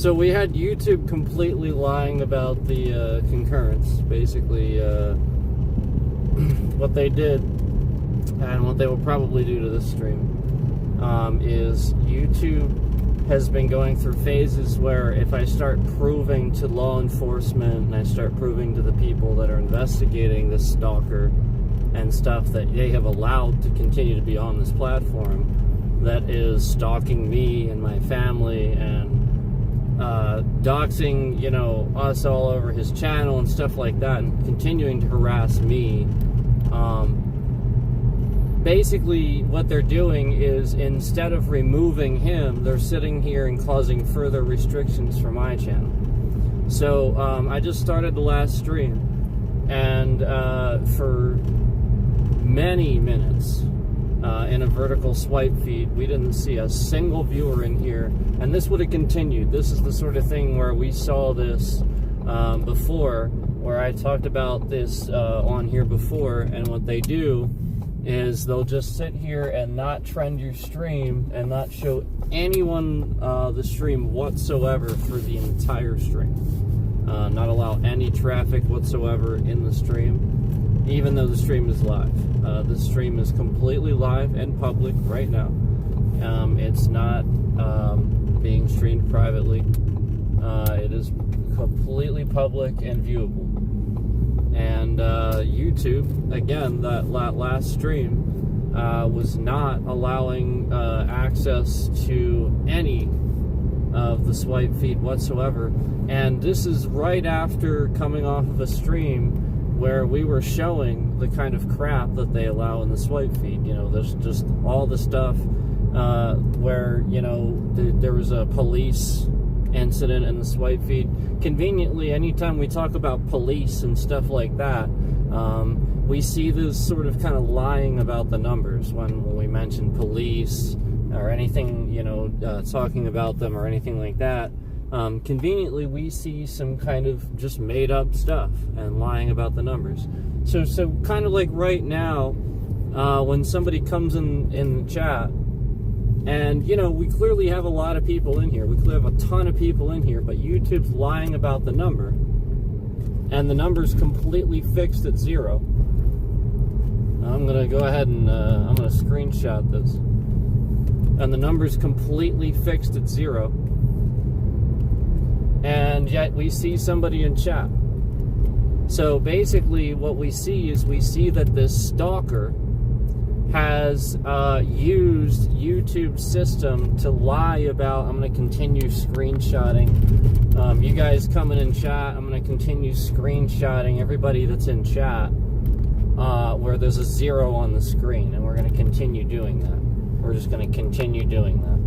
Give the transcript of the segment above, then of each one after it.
So we had YouTube completely lying about the concurrence. Basically, what they did, and what they will probably do to this stream, is YouTube has been going through phases where if I start proving to law enforcement and I start proving to the people that are investigating this stalker and stuff that they have allowed to continue to be on this platform that is stalking me and my family and doxing, you know, us all over his channel and stuff like that, and continuing to harass me. Basically, what they're doing is, instead of removing him, they're sitting here and causing further restrictions for my channel. So, I just started the last stream, and for many minutes, in a vertical swipe feed, we didn't see a single viewer in here, and this would have continued. This is the sort of thing where we saw this before, where I talked about this on here before, and what they do is they'll just sit here and not trend your stream and not show anyone the stream whatsoever for the entire stream. Not allow any traffic whatsoever in the stream, even though the stream is live. The stream is completely live and public right now. It's not being streamed privately. It is completely public and viewable. And YouTube, again, that last stream was not allowing access to any of the swipe feed whatsoever. And this is right after coming off of a stream where we were showing the kind of crap that they allow in the swipe feed. You know, there's just all the stuff where, you know, there was a police incident in the swipe feed. Conveniently, anytime we talk about police and stuff like that, we see this sort of kind of lying about the numbers when we mention police or anything, you know, talking about them or anything like that. Conveniently, we see some kind of just made up stuff and lying about the numbers. So kind of like right now, when somebody comes in the chat, and, you know, we clearly have a lot of people in here. We clearly have a ton of people in here, but YouTube's lying about the number. And the number's completely fixed at 0. I'm going to go ahead and I'm going to screenshot this. And the number's completely fixed at 0. And yet we see somebody in chat. So basically what we see is we see that this stalker has used YouTube's system to lie about. I'm going to continue screenshotting. You guys coming in chat, I'm going to continue screenshotting everybody that's in chat where there's a 0 on the screen, and we're going to continue doing that. We're just going to continue doing that.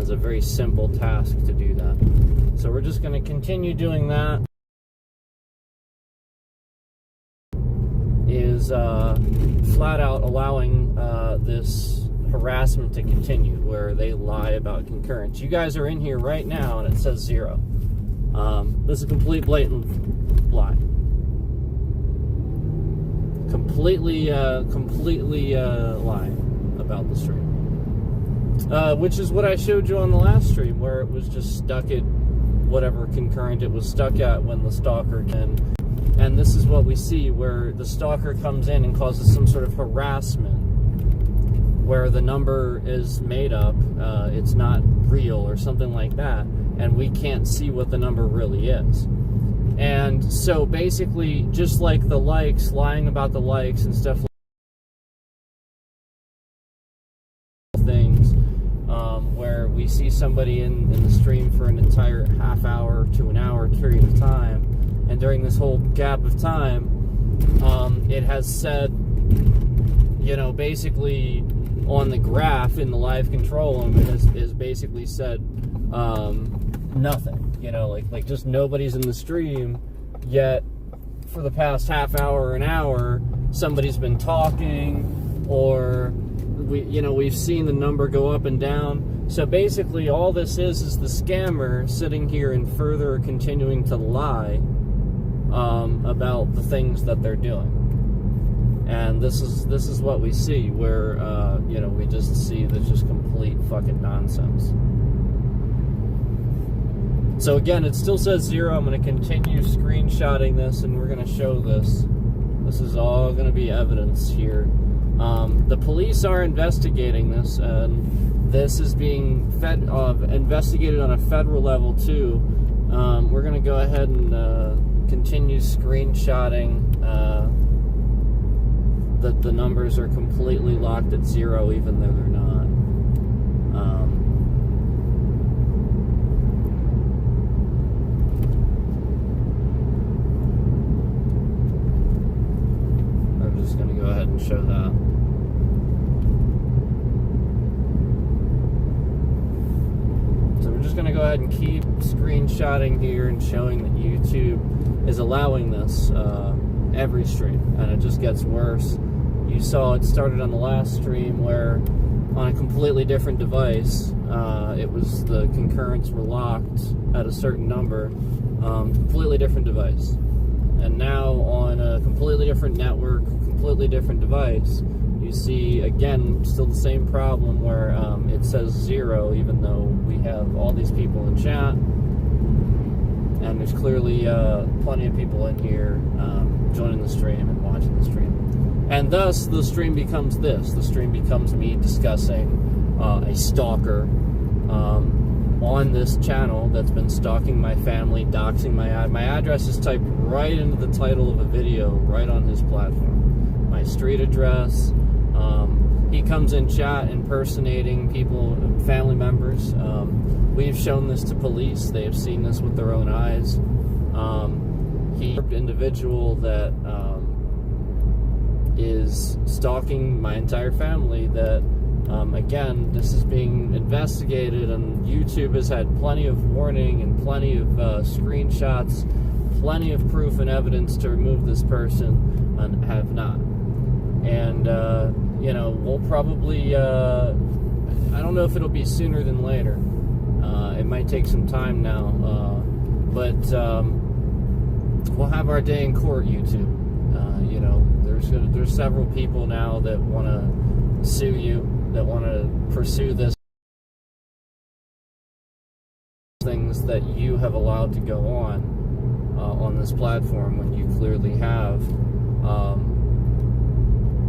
It's a very simple task to do that. So we're just going to continue doing that. Is flat out allowing this harassment to continue, where they lie about concurrence. You guys are in here right now and it says 0. This is a complete blatant lie. Completely lying about the stream. Which is what I showed you on the last stream, where it was just stuck at whatever concurrent it was stuck at when the stalker can. And this is what we see, where the stalker comes in and causes some sort of harassment, where the number is made up, it's not real or something like that, and we can't see what the number really is. And so basically, just like the likes, lying about the likes and stuff like things, where we see somebody in the stream for an entire half hour to an hour period of time, and during this whole gap of time, it has said, you know, basically on the graph in the live control room, it has basically said nothing. You know, like just nobody's in the stream, yet for the past half hour or an hour, somebody's been talking, or we've seen the number go up and down. So basically, all this is the scammer sitting here and further continuing to lie about the things that they're doing. And this is what we see, where we just see that's just complete fucking nonsense. So again, it still says 0. I'm going to continue screenshotting this, and we're going to show this. This is all going to be evidence here. The police are investigating this, and this is being investigated on a federal level too. We're going to go ahead and continue screenshotting. The numbers are completely locked at 0, even though they're not. I'm just going to go ahead and show that. So we're just going to go ahead and keep screenshotting here and showing that YouTube is allowing this every stream, and it just gets worse. You saw it started on the last stream where on a completely different device, it was the concurrents were locked at a certain number, completely different device. And now on a completely different network, completely different device, you see, again, still the same problem where it says 0, even though we have all these people in chat, and there's clearly plenty of people in here joining the stream and watching the stream. And thus, the stream becomes this. The stream becomes me discussing a stalker on this channel that's been stalking my family, doxing my address is typed right into the title of a video, right on his platform. My street address. He comes in chat impersonating people, family members. We've shown this to police. They have seen this with their own eyes. He's an individual that is stalking my entire family that, again, this is being investigated, and YouTube has had plenty of warning and plenty of screenshots, plenty of proof and evidence to remove this person, and have not. And, you know, we'll probably, I don't know if it'll be sooner than later. It might take some time now, but we'll have our day in court, YouTube. You know, there's several people now that want to sue you, that want to pursue this things that you have allowed to go on this platform when you clearly have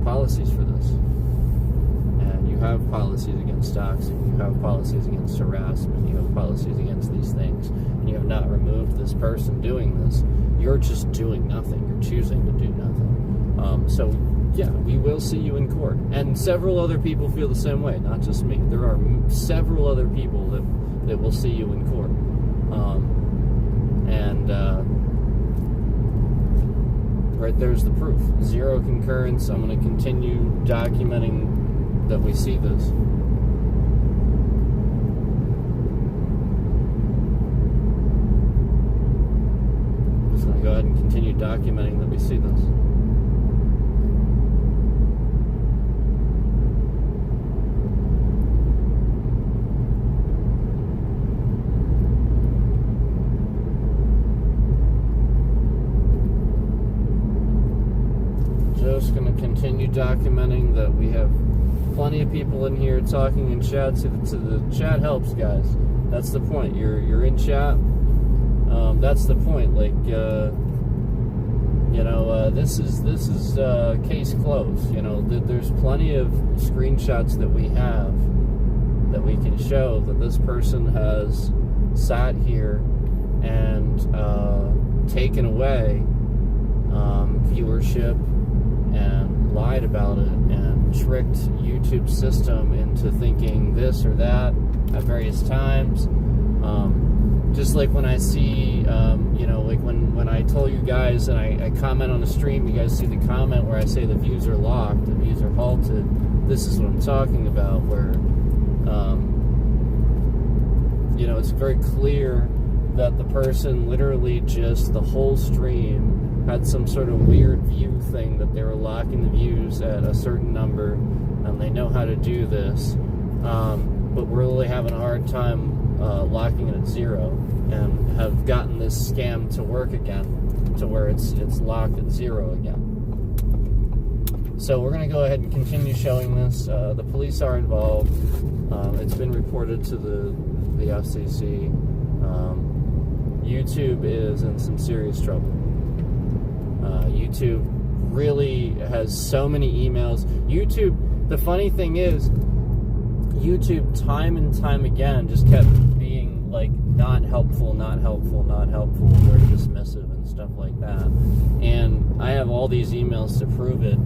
policies for this. And you have policies against doxing, you have policies against harassment, you have policies against these things, and you have not removed this person doing this. You're just doing nothing. You're choosing to do nothing. So, yeah, we will see you in court. And several other people feel the same way, not just me. There are several other people that will see you in court. Right there's the proof. 0 concurrence. I'm going to continue documenting that we see this. Just going to go ahead and continue documenting that we see this. Just going to continue documenting that we have plenty of people in here talking in chat. So the chat helps, guys. That's the point. You're in chat. That's the point. Like, you know, this is case closed. You know, there's plenty of screenshots that we have that we can show that this person has sat here and taken away viewership and lied about it and tricked YouTube's system into thinking this or that at various times. Just like when I see, you know, like when I told you guys and I comment on the stream, you guys see the comment where I say the views are locked, the views are halted. This is what I'm talking about, where, you know, it's very clear that the person literally just, the whole stream, had some sort of weird view thing that they were locking the views at a certain number, and they know how to do this, but we're really having a hard time locking it at 0, and have gotten this scam to work again, to where it's locked at 0 again. So we're going to go ahead and continue showing this. The police are involved. It's been reported to the FCC. YouTube is in some serious trouble. YouTube really has so many emails. YouTube, the funny thing is, YouTube time and time again just kept being like not helpful, very dismissive and stuff like that. And I have all these emails to prove it,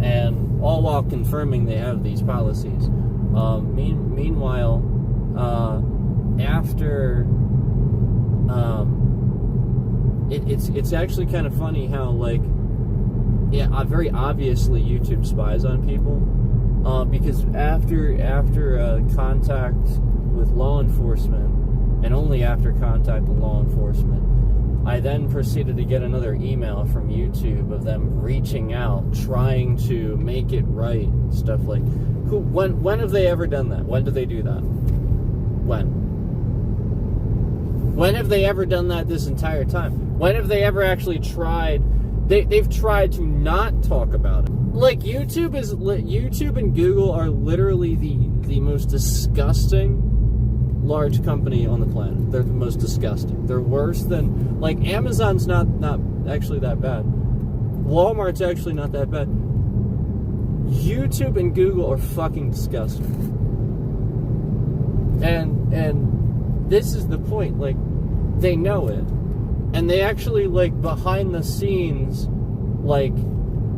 and all while confirming they have these policies. Meanwhile, after it's actually kind of funny how, like, yeah, very obviously YouTube spies on people, because after contact with law enforcement, and only after contact with law enforcement, I then proceeded to get another email from YouTube of them reaching out, trying to make it right, and stuff like. When have they ever done that? When do they do that? When have they ever done that this entire time? When have they ever actually tried? They've tried to not talk about it. Like, YouTube and Google are literally the most disgusting large company on the planet. They're the most disgusting. They're worse than, like, Amazon's not actually that bad. Walmart's actually not that bad. YouTube and Google are fucking disgusting. And this is the point, like, they know it. And they actually, like, behind the scenes, like,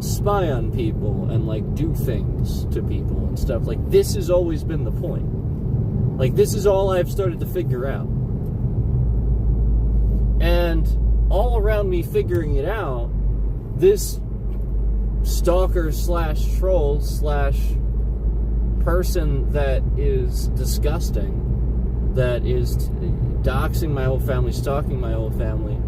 spy on people and, like, do things to people and stuff. Like, this has always been the point. Like, this is all I've started to figure out. And all around me figuring it out, this stalker / troll / person that is disgusting, that is doxing my whole family, stalking my whole family,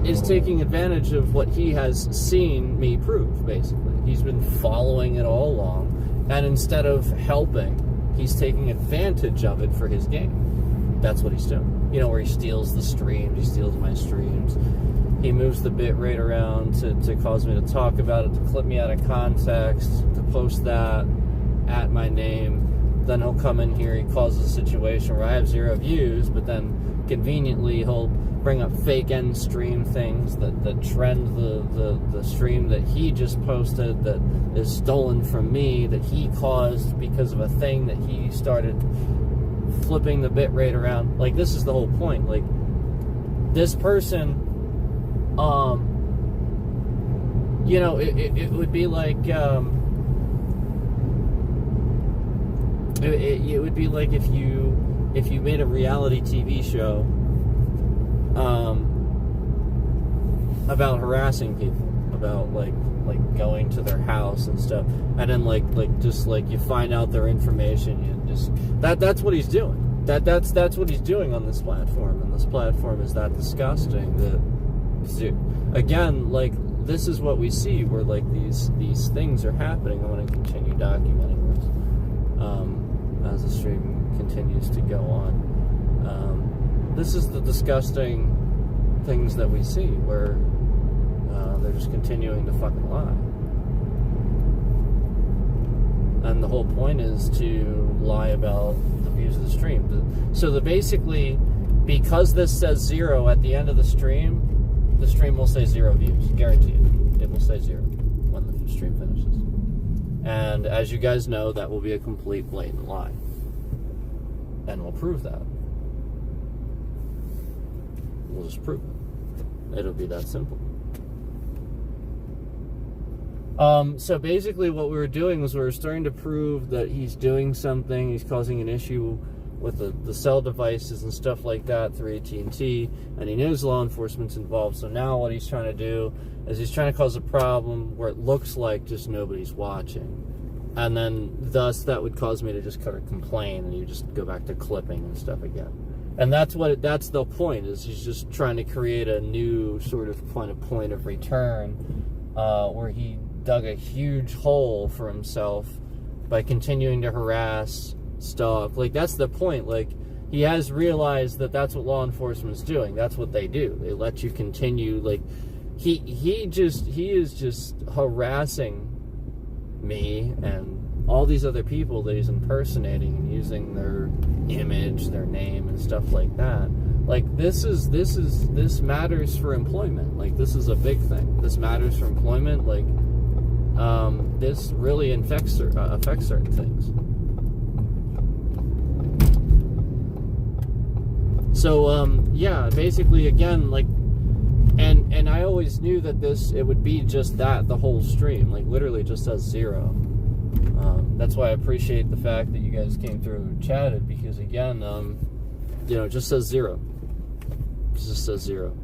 is taking advantage of what he has seen me prove, basically. He's been following it all along, and instead of helping, he's taking advantage of it for his gain. That's what he's doing. You know, where he steals the streams, he steals my streams. He moves the bit rate around to cause me to talk about it, to clip me out of context, to post that at my name. Then he'll come in here, he causes a situation where I have 0 views, but then conveniently he'll bring up fake end stream things that trend the stream that he just posted, that is stolen from me, that he caused because of a thing that he started flipping the bit rate around. Like, this is the whole point. Like, this person, you know, it would be like, it would be like if you made a reality TV show about harassing people, about like going to their house and stuff, and then like just like you find out their information, you just that's what he's doing. That's what he's doing on this platform, and this platform is that disgusting that, again, like, this is what we see where, like, these things are happening. I want to continue documenting this as the stream continues to go on. This is the disgusting things that we see where they're just continuing to fucking lie. And the whole point is to lie about the views of the stream. So basically, because this says 0 at the end of the stream will say 0 views. Guaranteed. It will say 0 when the stream finishes. And as you guys know, that will be a complete blatant lie. And we'll prove that. We'll just prove it. It'll be that simple. So basically what we were doing was we were starting to prove that he's doing something, he's causing an issue with the cell devices and stuff like that through AT&T, and he knows law enforcement's involved. So now what he's trying to do is he's trying to cause a problem where it looks like just nobody's watching. And then thus that would cause me to just kind of complain, and you just go back to clipping and stuff again. And that's the point, is he's just trying to create a new sort of point of return, where he dug a huge hole for himself by continuing to harass, stalk. Like, that's the point. Like, he has realized that that's what law enforcement's doing. That's what they do. They let you continue. Like, he is just harassing me and all these other people that he's impersonating and using their image, their name, and stuff like that. Like, this matters for employment. Like, this is a big thing. This matters for employment. Like, this really affects certain things. So, yeah, basically, again, like, and I always knew that it would be just that, the whole stream, like, literally just says 0. That's why I appreciate the fact that you guys came through and chatted, because, again, it just says 0. It just says 0.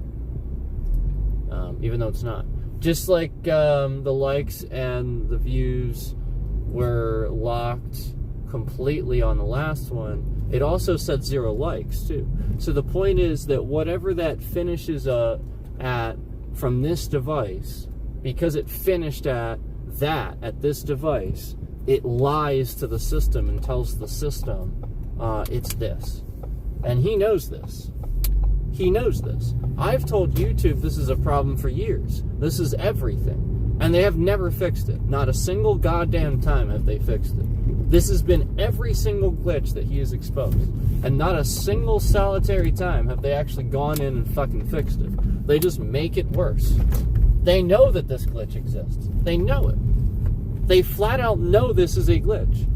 Even though it's not. Just like the likes and the views were locked completely on the last one, it also said 0 likes too. So the point is that whatever that finishes at from this device, because it finished at this device, it lies to the system and tells the system it's this. And he knows this. He knows this. I've told YouTube this is a problem for years. This is everything. And they have never fixed it. Not a single goddamn time have they fixed it. This has been every single glitch that he has exposed. And not a single solitary time have they actually gone in and fucking fixed it. They just make it worse. They know that this glitch exists. They know it. They flat out know this is a glitch.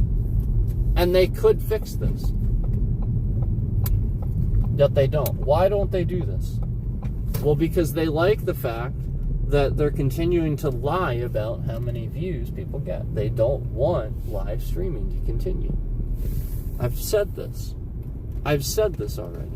And they could fix this. Yet they don't. Why don't they do this? Well, because they like the fact that they're continuing to lie about how many views people get. They don't want live streaming to continue. I've said this. I've said this already.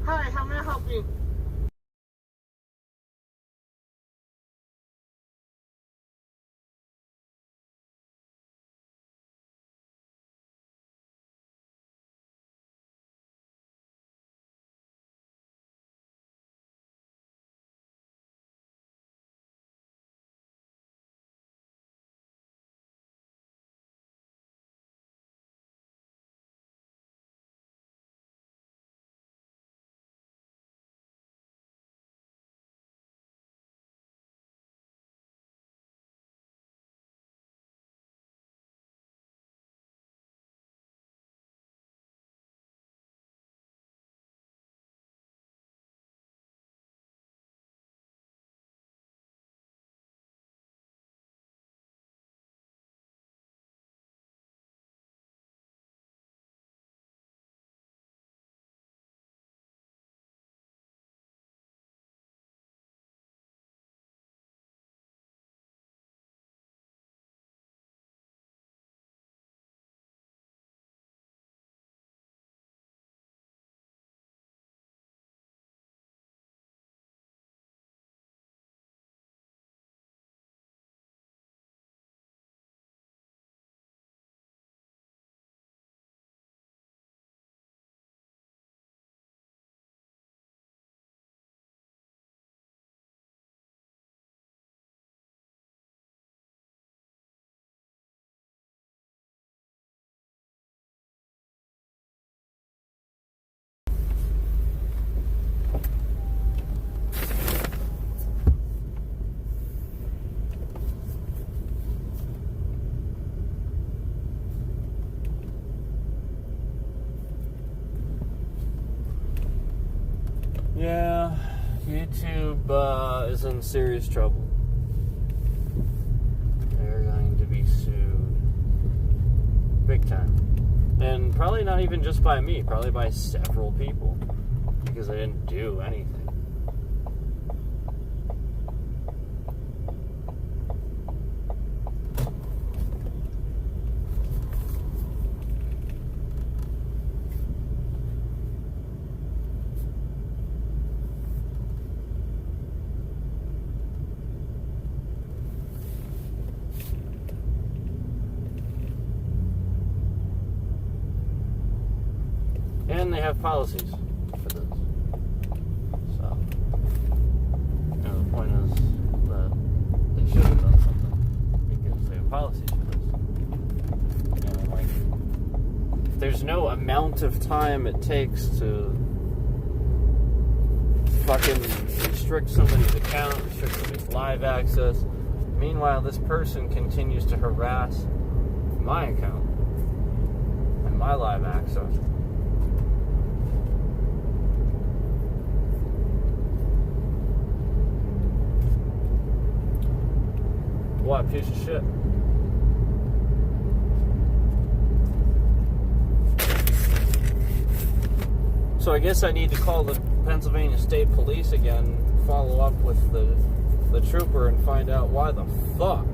Hi, how may I help you? Yeah, YouTube is in serious trouble. They're going to be sued big time. And probably not even just by me, probably by several people, because I didn't do anything. And they have policies for this. So, you know, the point is that they should have done something because they have policies for this. You know, like, there's no amount of time it takes to fucking restrict somebody's account, restrict somebody's live access. Meanwhile, this person continues to harass my account and my live access. What a piece of shit. So I guess I need to call the Pennsylvania State Police again, follow up with the trooper and find out why the fuck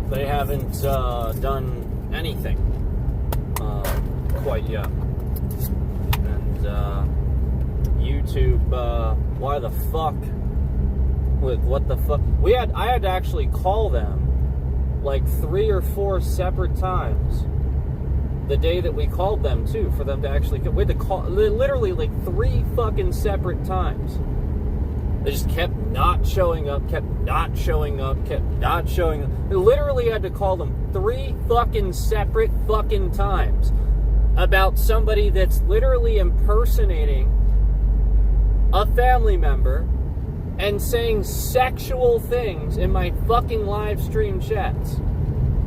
they haven't done anything quite yet. And YouTube, why the fuck? What the fuck? I had to actually call them like 3 or 4 separate times the day that we called them too, for them to actually come. We had to call literally like 3 fucking separate times. They just kept not showing up, kept not showing up, kept not showing up. We literally had to call them 3 fucking separate fucking times about somebody that's literally impersonating a family member and saying sexual things in my fucking live stream chats.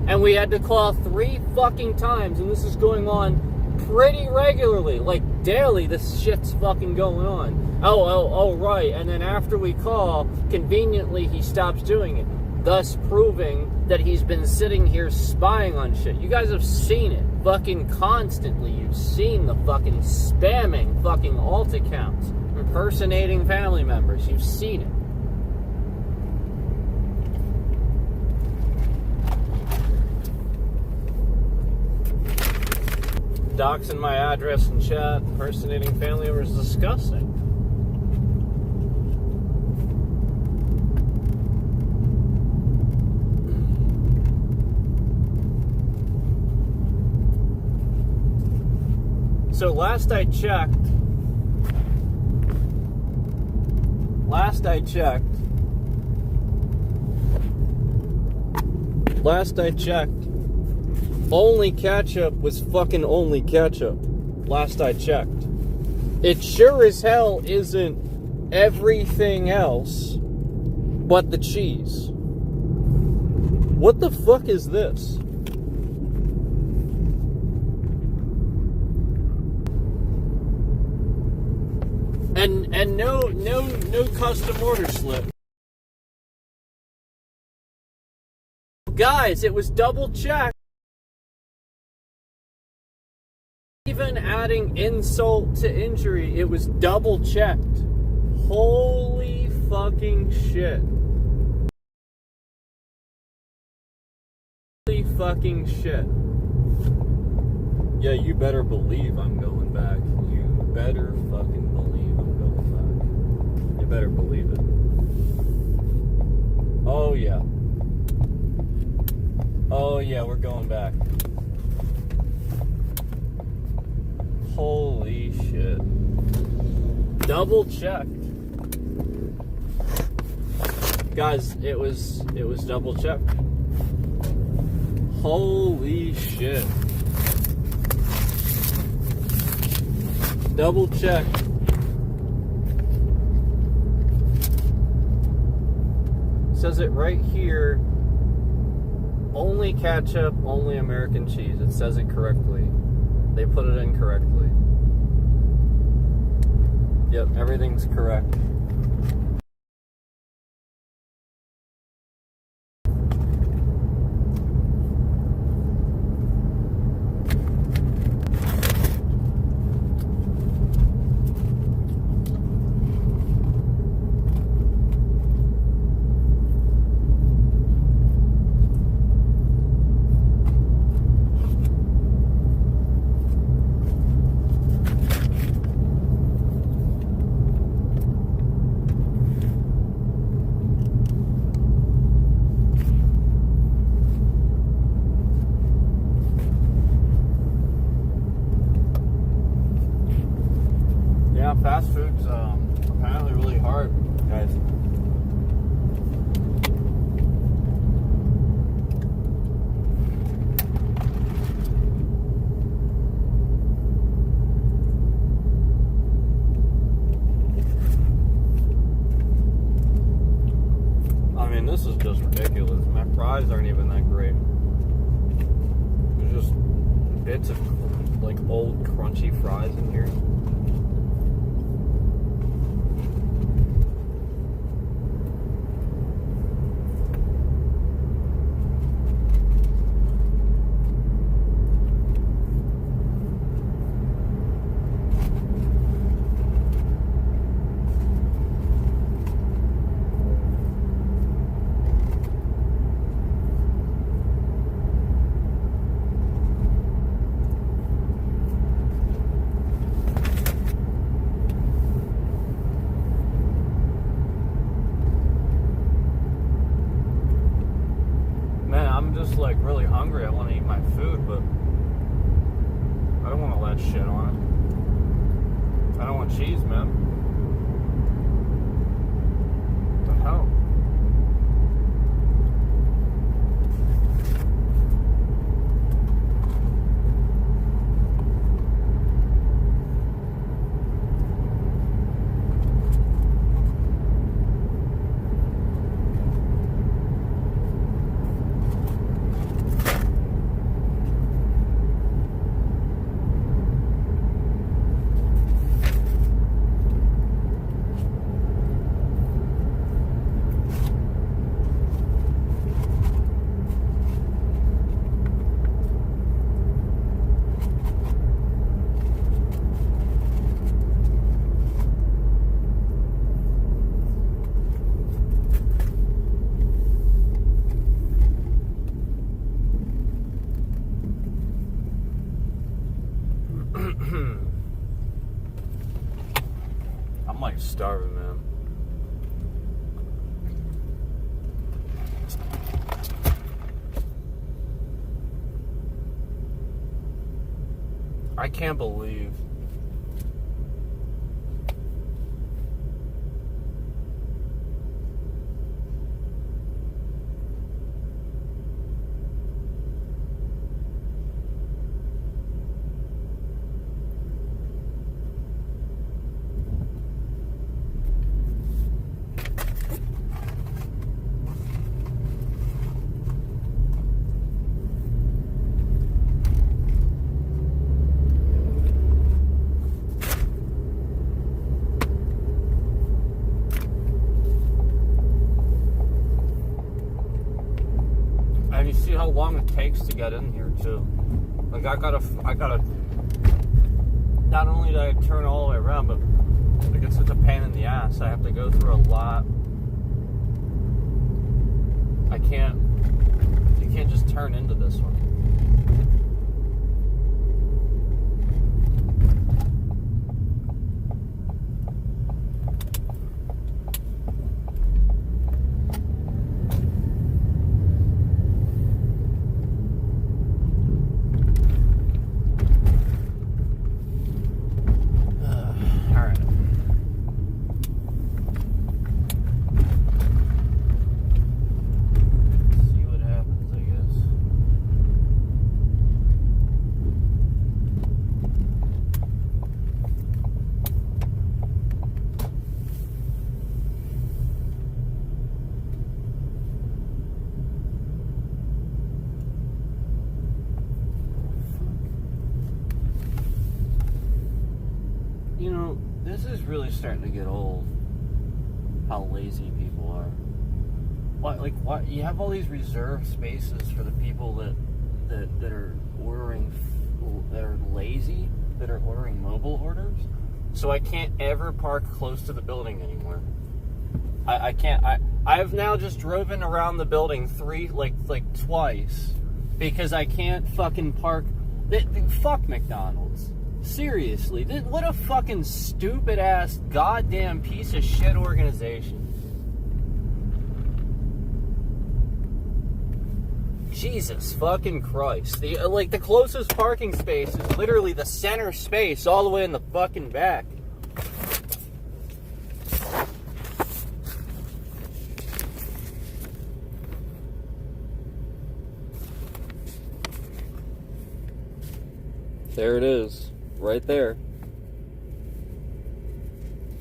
And we had to call 3 fucking times, and this is going on pretty regularly, like daily. This shit's fucking going on. Oh, right. And then after we call, conveniently he stops doing it, thus proving that he's been sitting here spying on shit. You guys have seen it fucking constantly. You've seen the fucking spamming fucking alt accounts, impersonating family members. You've seen it. Doxing my address in chat, impersonating family members is disgusting. So last I checked, only ketchup was fucking only ketchup. Last I checked. It sure as hell isn't everything else but the cheese. What the fuck is this? And no custom order slip. Guys, it was double checked. Even adding insult to injury, it was double checked. Holy fucking shit. Holy fucking shit. Yeah, you better believe I'm going back. You better fucking believe I'm going back. You better believe it. Oh yeah. Oh yeah, we're going back. Holy shit. Double checked. Guys, it was double checked. Holy shit. Double checked. Says it right here. Only ketchup, only American cheese. It says it correctly. They put it in correctly. Yep, everything's correct. fast food's apparently really hard, guys. I mean, this is just ridiculous. My fries aren't even that great. There's just bits of like old crunchy fries in here. I'm just like really hungry. I want to eat my food, but I don't want all that shit on it. I don't want cheese, man. What the hell? I'm like starving, man. I can't believe you see how long it takes to get in here too. Like I gotta not only do I turn all the way around, but like it's such a pain in the ass. I have to go through a lot. You can't just turn into this one. You know, this is really starting to get old. How lazy people are. What? You have all these reserved spaces for the people that are ordering, that are lazy, that are ordering mobile orders. So I can't ever park close to the building anymore. I can't. I have now just driven around the building twice because I can't fucking park. Fuck McDonald's. Seriously, what a fucking stupid ass goddamn piece of shit organization. Jesus fucking Christ. The closest parking space is literally the center space all the way in the fucking back. There it is, right there.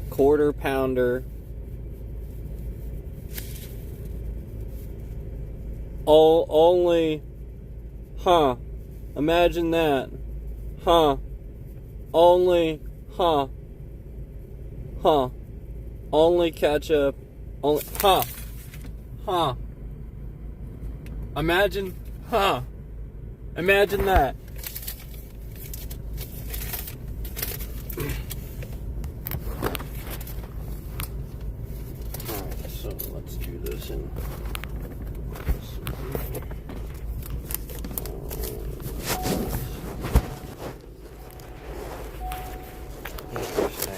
Quarter pounder. Only, huh? Imagine that, huh? Only, huh? Huh? Only ketchup. Only, huh? Huh? Imagine, huh? Imagine that. Alright, so let's do this in. Interesting.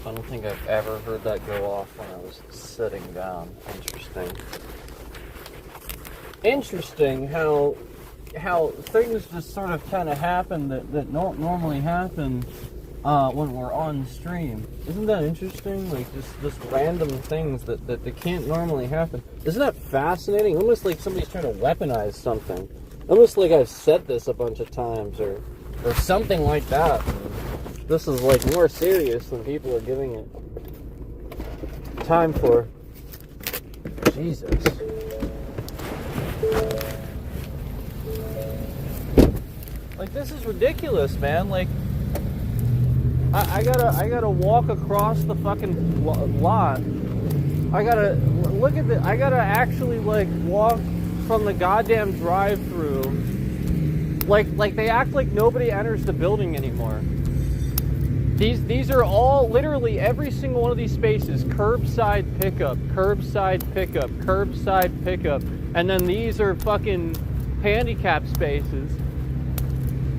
I don't think I've ever heard that go off when I was sitting down. Interesting. Interesting how things just sort of kind of happen that don't normally happen when we're on stream. Isn't that interesting? Like just random things that can't normally happen. Isn't that fascinating? Almost like somebody's trying to weaponize something. Almost like I've said this a bunch of times or something like that. This is like more serious than people are giving it time for. Jesus. Like, this is ridiculous, man. Like, I gotta walk across the fucking lot. I gotta look at I gotta actually like walk from the goddamn drive-through. Like they act like nobody enters the building anymore. These are all, literally every single one of these spaces, curbside pickup, curbside pickup, curbside pickup, and then these are fucking handicap spaces.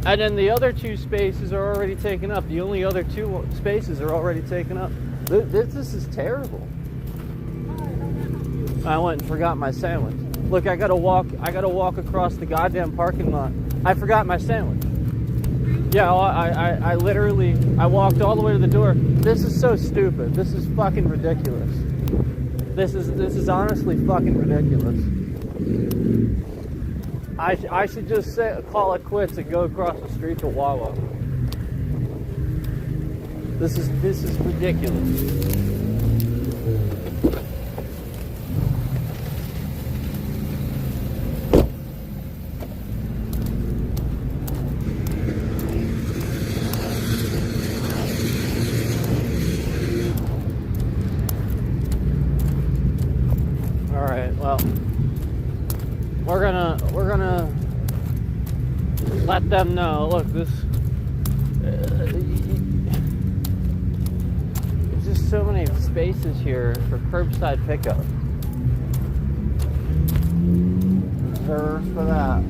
And then the other two spaces are already taken up. The only other two spaces are already taken up. This is terrible. I went and forgot my sandwich. Look, I gotta walk across the goddamn parking lot. I forgot my sandwich. Yeah, I literally walked all the way to the door. This is so stupid. This is fucking ridiculous. This is honestly fucking ridiculous. I should just call it quits and go across the street to Wawa. This is ridiculous. Well, we're gonna let them know. Look, this there's just so many spaces here for curbside pickup. Reserved for that.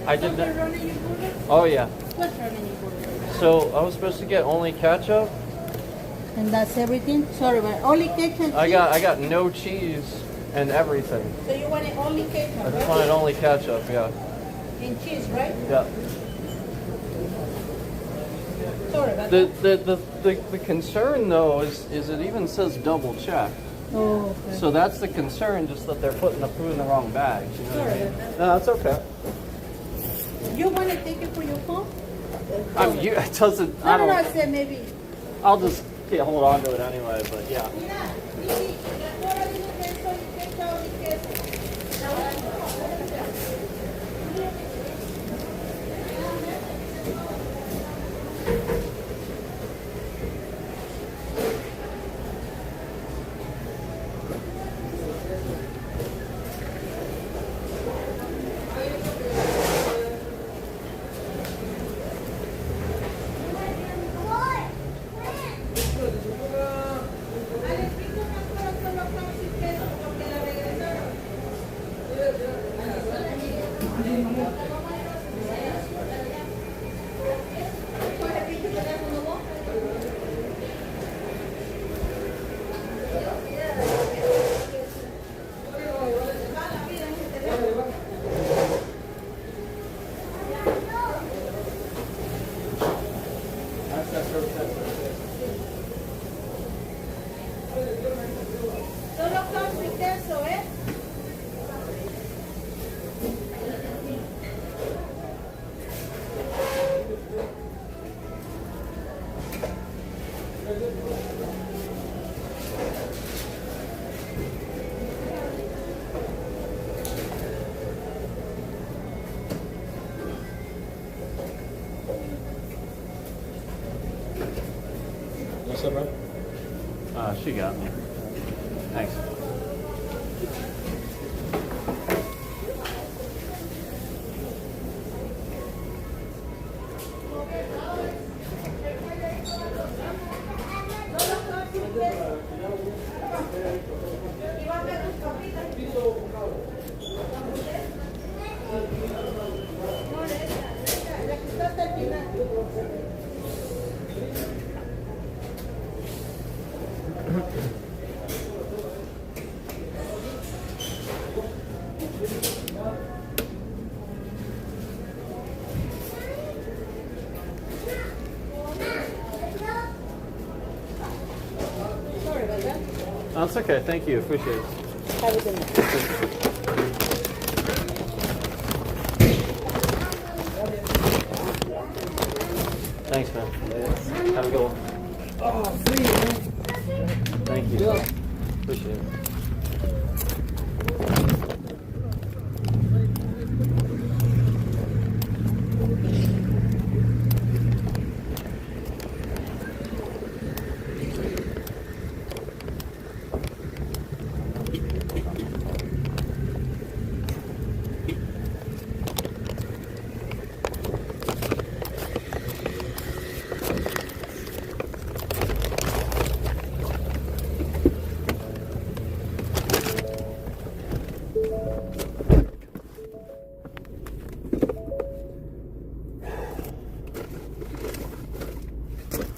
I did that. Oh yeah. What's running your burger? So I was supposed to get only ketchup. And that's everything? Sorry, but only ketchup. I got no cheese and everything. So you wanted only ketchup, I just right? wanted only ketchup, yeah. And cheese, right? Yeah. Sorry about The concern though is it even says double check. Oh, okay. So that's the concern, just that they're putting the food in the wrong bags. You know what I Sorry mean? about that. No, that's okay. You want to take it for your phone? It doesn't. No, I said maybe. I'll just hold on to it anyway. But yeah. else you got me? Thanks. That's okay. Thank you. Appreciate it. Have a good night. Thanks, man. Have a good one. Oh, free, man. Thank you. Yeah. Appreciate it.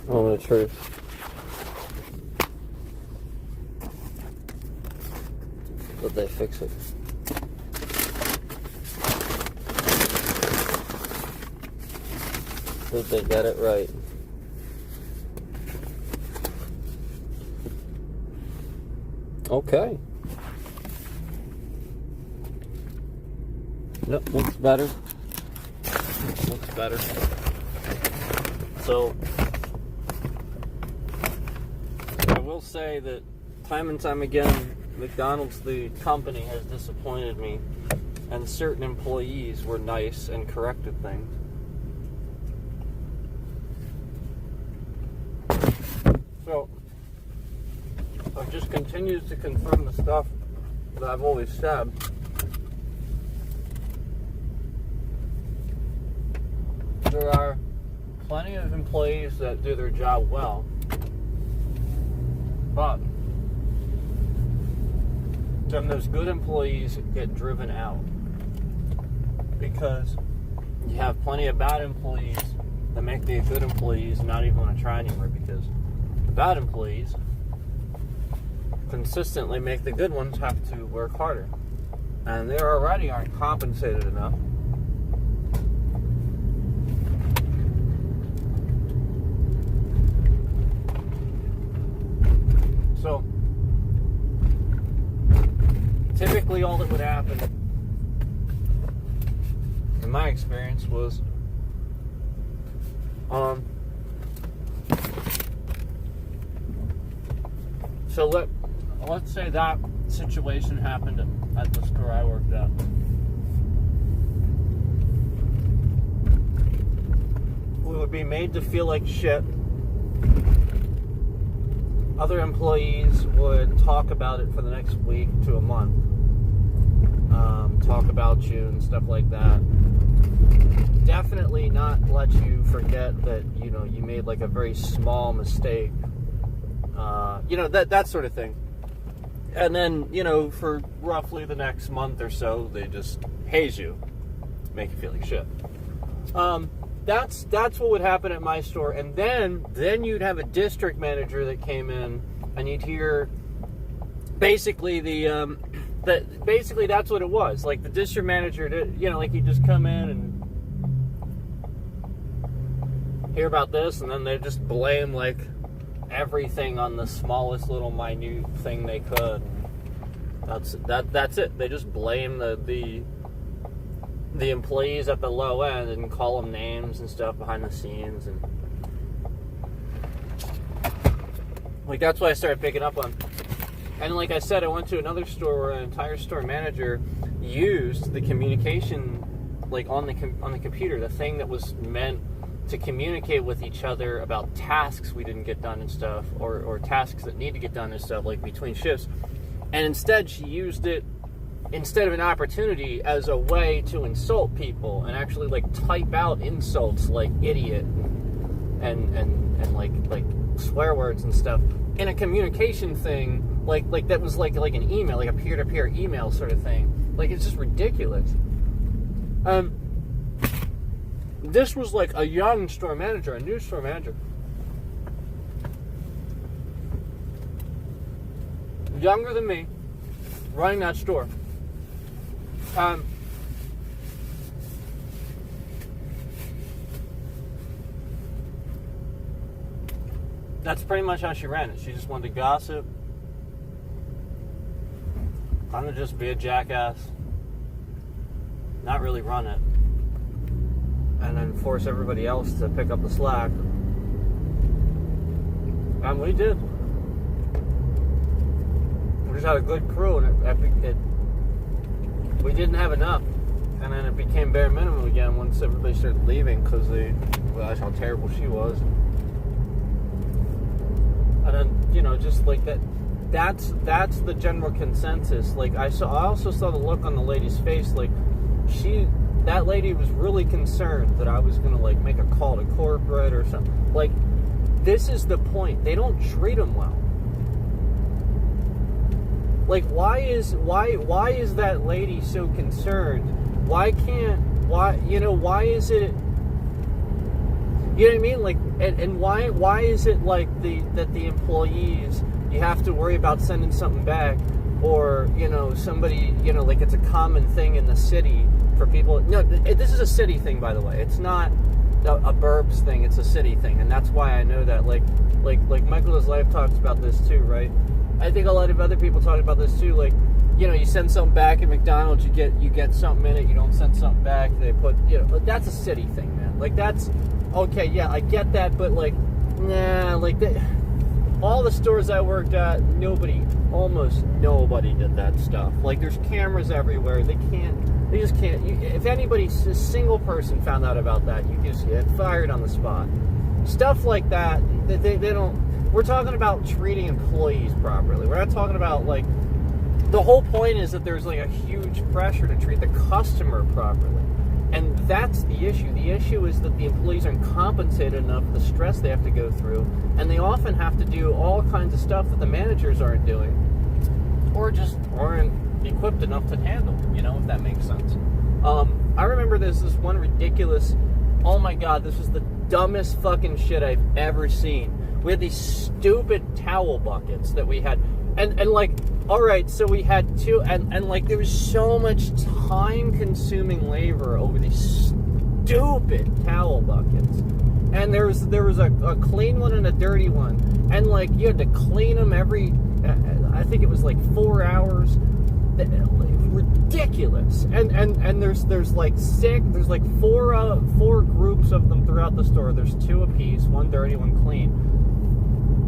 Moment of truth. Did they fix it? Did they get it right? Okay. Yep, looks better. Looks better. So, I will say that time and time again, McDonald's, the company, has disappointed me, and certain employees were nice and corrected things. So, it just continues to confirm the stuff that I've always said. There are plenty of employees that do their job well, but then those good employees get driven out because you have plenty of bad employees that make the good employees not even want to try anymore, because the bad employees consistently make the good ones have to work harder, and they already aren't compensated enough. So, typically all that would happen, in my experience, was so let's say that situation happened at the store I worked at. We would be made to feel like shit. Other employees would talk about it for the next week to a month. Talk about you and stuff like that. Definitely not let you forget that, you know, you made like a very small mistake. That sort of thing. And then, you know, for roughly the next month or so, they just haze you. Make you feel like shit. That's what would happen at my store. And then you'd have a district manager that came in, and you'd hear basically basically that's what it was. Like the district manager, like he'd just come in and hear about this, and then they just blame like everything on the smallest little minute thing they could. That's it. They just blame the employees at the low end and call them names and stuff behind the scenes, and like that's what I started picking up on. And like I said, I went to another store where an entire store manager used the communication, like on the computer, the thing that was meant to communicate with each other about tasks we didn't get done and stuff, or tasks that need to get done and stuff, like between shifts. And instead she used it, instead of an opportunity, as a way to insult people and actually like type out insults like idiot and like swear words and stuff in a communication thing, like that was like an email, like a peer-to-peer email sort of thing. Like, it's just ridiculous. This was like a young store manager, a new store manager, younger than me, running that store. That's pretty much how she ran it. She just wanted to gossip, kind of just be a jackass, not really run it, and then force everybody else to pick up the slack. And we did. We just had a good crew, and we didn't have enough. And then it became bare minimum again once everybody started leaving because they realized how terrible she was. And then, you know, just like that. That's the general consensus. Like, I also saw the look on the lady's face. Like, that lady was really concerned that I was gonna like make a call to corporate or something. Like, this is the point. They don't treat them well. Like, why is that lady so concerned? Why is it? You know what I mean? Like, and why is it like that the employees, you have to worry about sending something back, or, you know, somebody, you know, like, it's a common thing in the city for people. No, this is a city thing, by the way. It's not a burbs thing. It's a city thing, and that's why I know that. Like Michael's Life talks about this too, right? I think a lot of other people talk about this too. Like, you know, you send something back at McDonald's, you get something in it. You don't send something back, they put, you know, that's a city thing, man. Like, that's okay. Yeah, I get that, but like, nah, like that. All the stores I worked at, almost nobody did that stuff. Like, there's cameras everywhere. They just can't. If a single person found out about that, you just get fired on the spot. Stuff like that, they don't. We're talking about treating employees properly. We're not talking about, like, the whole point is that there's like a huge pressure to treat the customer properly. And that's the issue. The issue is that the employees aren't compensated enough for the stress they have to go through, and they often have to do all kinds of stuff that the managers aren't doing, or just aren't equipped enough to handle, you know, if that makes sense. I remember there's this one ridiculous, oh my god, this was the dumbest fucking shit I've ever seen. We had these stupid towel buckets that we had, and like, alright, so we had two, and like, there was so much time-consuming labor over these stupid towel buckets. And there was a clean one and a dirty one. And like, you had to clean them every, I think it was like 4 hours. Ridiculous. And there's like four groups of them throughout the store. There's two apiece, one dirty, one clean.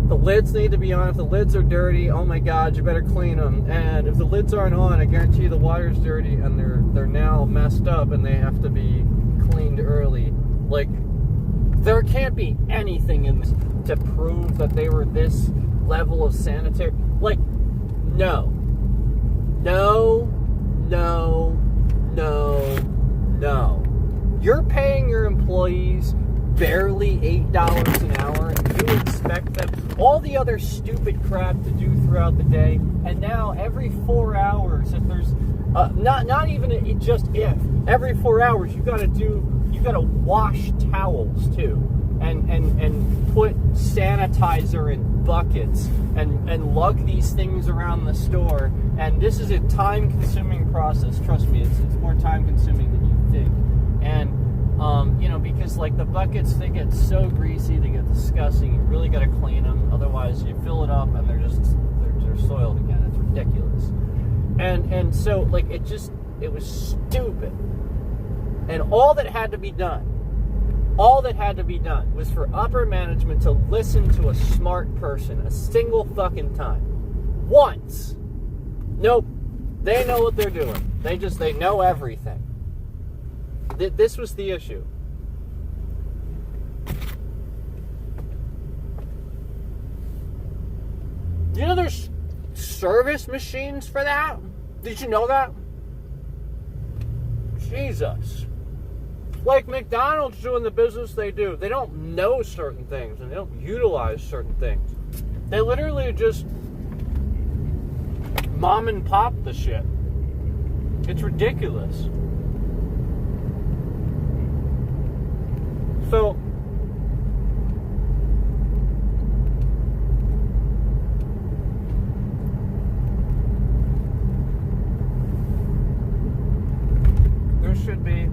The lids need to be on. If the lids are dirty, oh my god, you better clean them. And if the lids aren't on, I guarantee you the water's dirty and they're now messed up and they have to be cleaned early. Like, there can't be anything in this to prove that they were this level of sanitary. Like, no. You're paying your employees barely $8 an hour, and you expect them all the other stupid crap to do throughout the day. And now every 4 hours, if there's not even just if every 4 hours, you gotta wash towels too, and put sanitizer in buckets and lug these things around the store. And this is a time-consuming process. Trust me, it's more time-consuming than you think. And you know, because like the buckets, they get so greasy, they get disgusting. You really got to clean them, otherwise you fill it up and they're soiled again. It's ridiculous. And so like it was stupid. And all that had to be done was for upper management to listen to a smart person a single fucking time. Once. Nope. They know what they're doing. They know everything. This was the issue. You know there's service machines for that? Did you know that? Jesus. Like McDonald's doing the business they do. They don't know certain things and they don't utilize certain things. They literally just mom and pop the shit. It's ridiculous. So, there should be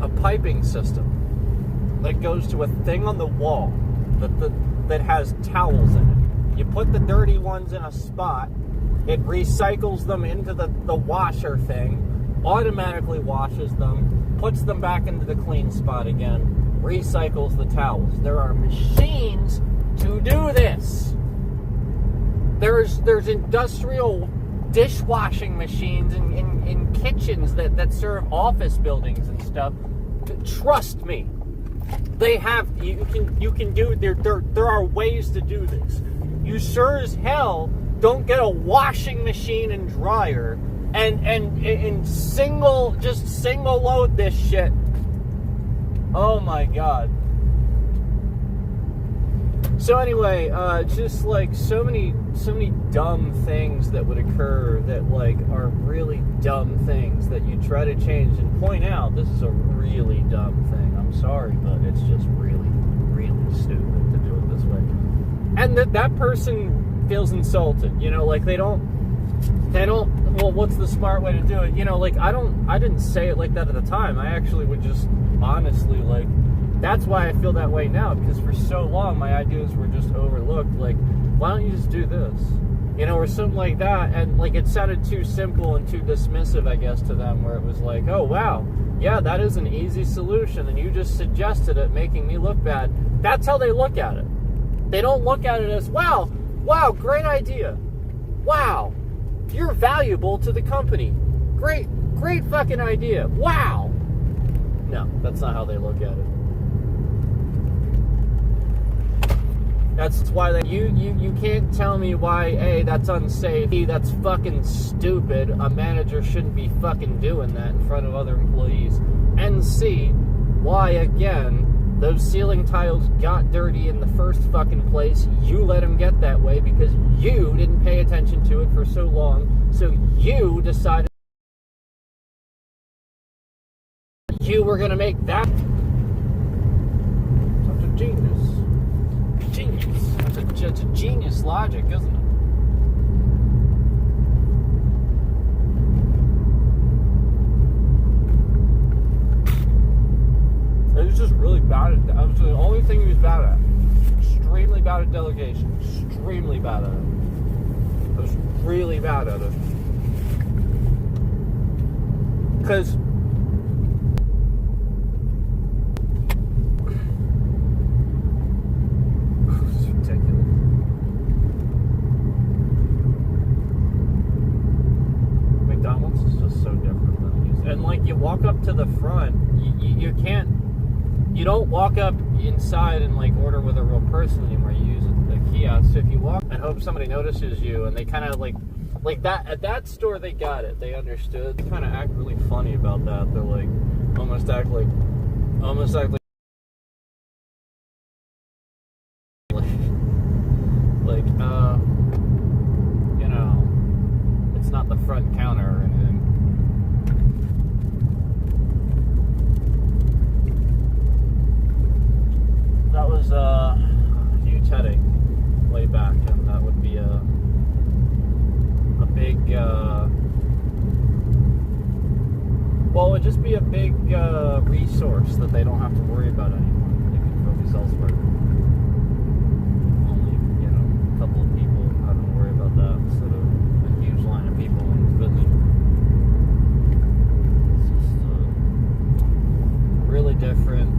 a piping system that goes to a thing on the wall that has towels in it. You put the dirty ones in a spot, it recycles them into the washer thing, automatically washes them, puts them back into the clean spot again, recycles the towels. There are machines to do this. There's industrial dishwashing machines in kitchens that serve office buildings and stuff. Trust me. They have, you can do, there are ways to do this. You sure as hell don't get a washing machine and dryer and single load this shit. Oh my God. So anyway, just like so many dumb things that would occur that like are really dumb things that you try to change and point out this is a really dumb thing. I'm sorry, but it's just really, really stupid to do it this way. And that person feels insulted, you know, like they don't, well, what's the smart way to do it? You know, like I didn't say it like that at the time. I actually would just honestly like, that's why I feel that way now, because for so long my ideas were just overlooked. Like, why don't you just do this? You know, or something like that. And like it sounded too simple and too dismissive, I guess, to them, where it was like, oh wow, yeah, that is an easy solution and you just suggested it, making me look bad. That's how they look at it. They don't look at it as, wow, great idea. Wow, you're valuable to the company. Great fucking idea. Wow. No, that's not how they look at it. That's why you can't tell me why, A, that's unsafe, B, that's fucking stupid, a manager shouldn't be fucking doing that in front of other employees, and C, why, again, those ceiling tiles got dirty in the first fucking place. You let them get that way because you didn't pay attention to it for so long, so you decided you were gonna make that. Such a genius. It's a genius logic, isn't it? He was just really bad at that. That was the only thing he was bad at. Extremely bad at delegation. Extremely bad at it. I was really bad at it. Because walk up to the front, you don't walk up inside and like order with a real person anymore. You use the kiosk. So if you walk and hope somebody notices you, and they kind of like that at that store, they got it. They understood. They kind of act really funny about that. They're like almost act like you know, it's not the front counter or anything. That was Hugh Teddy way back, and that would be a big well, it would just be a big resource that they don't have to worry about anymore. They can focus elsewhere. Only, you know, a couple of people having to worry about that instead of a huge line of people in the village. It's just really different.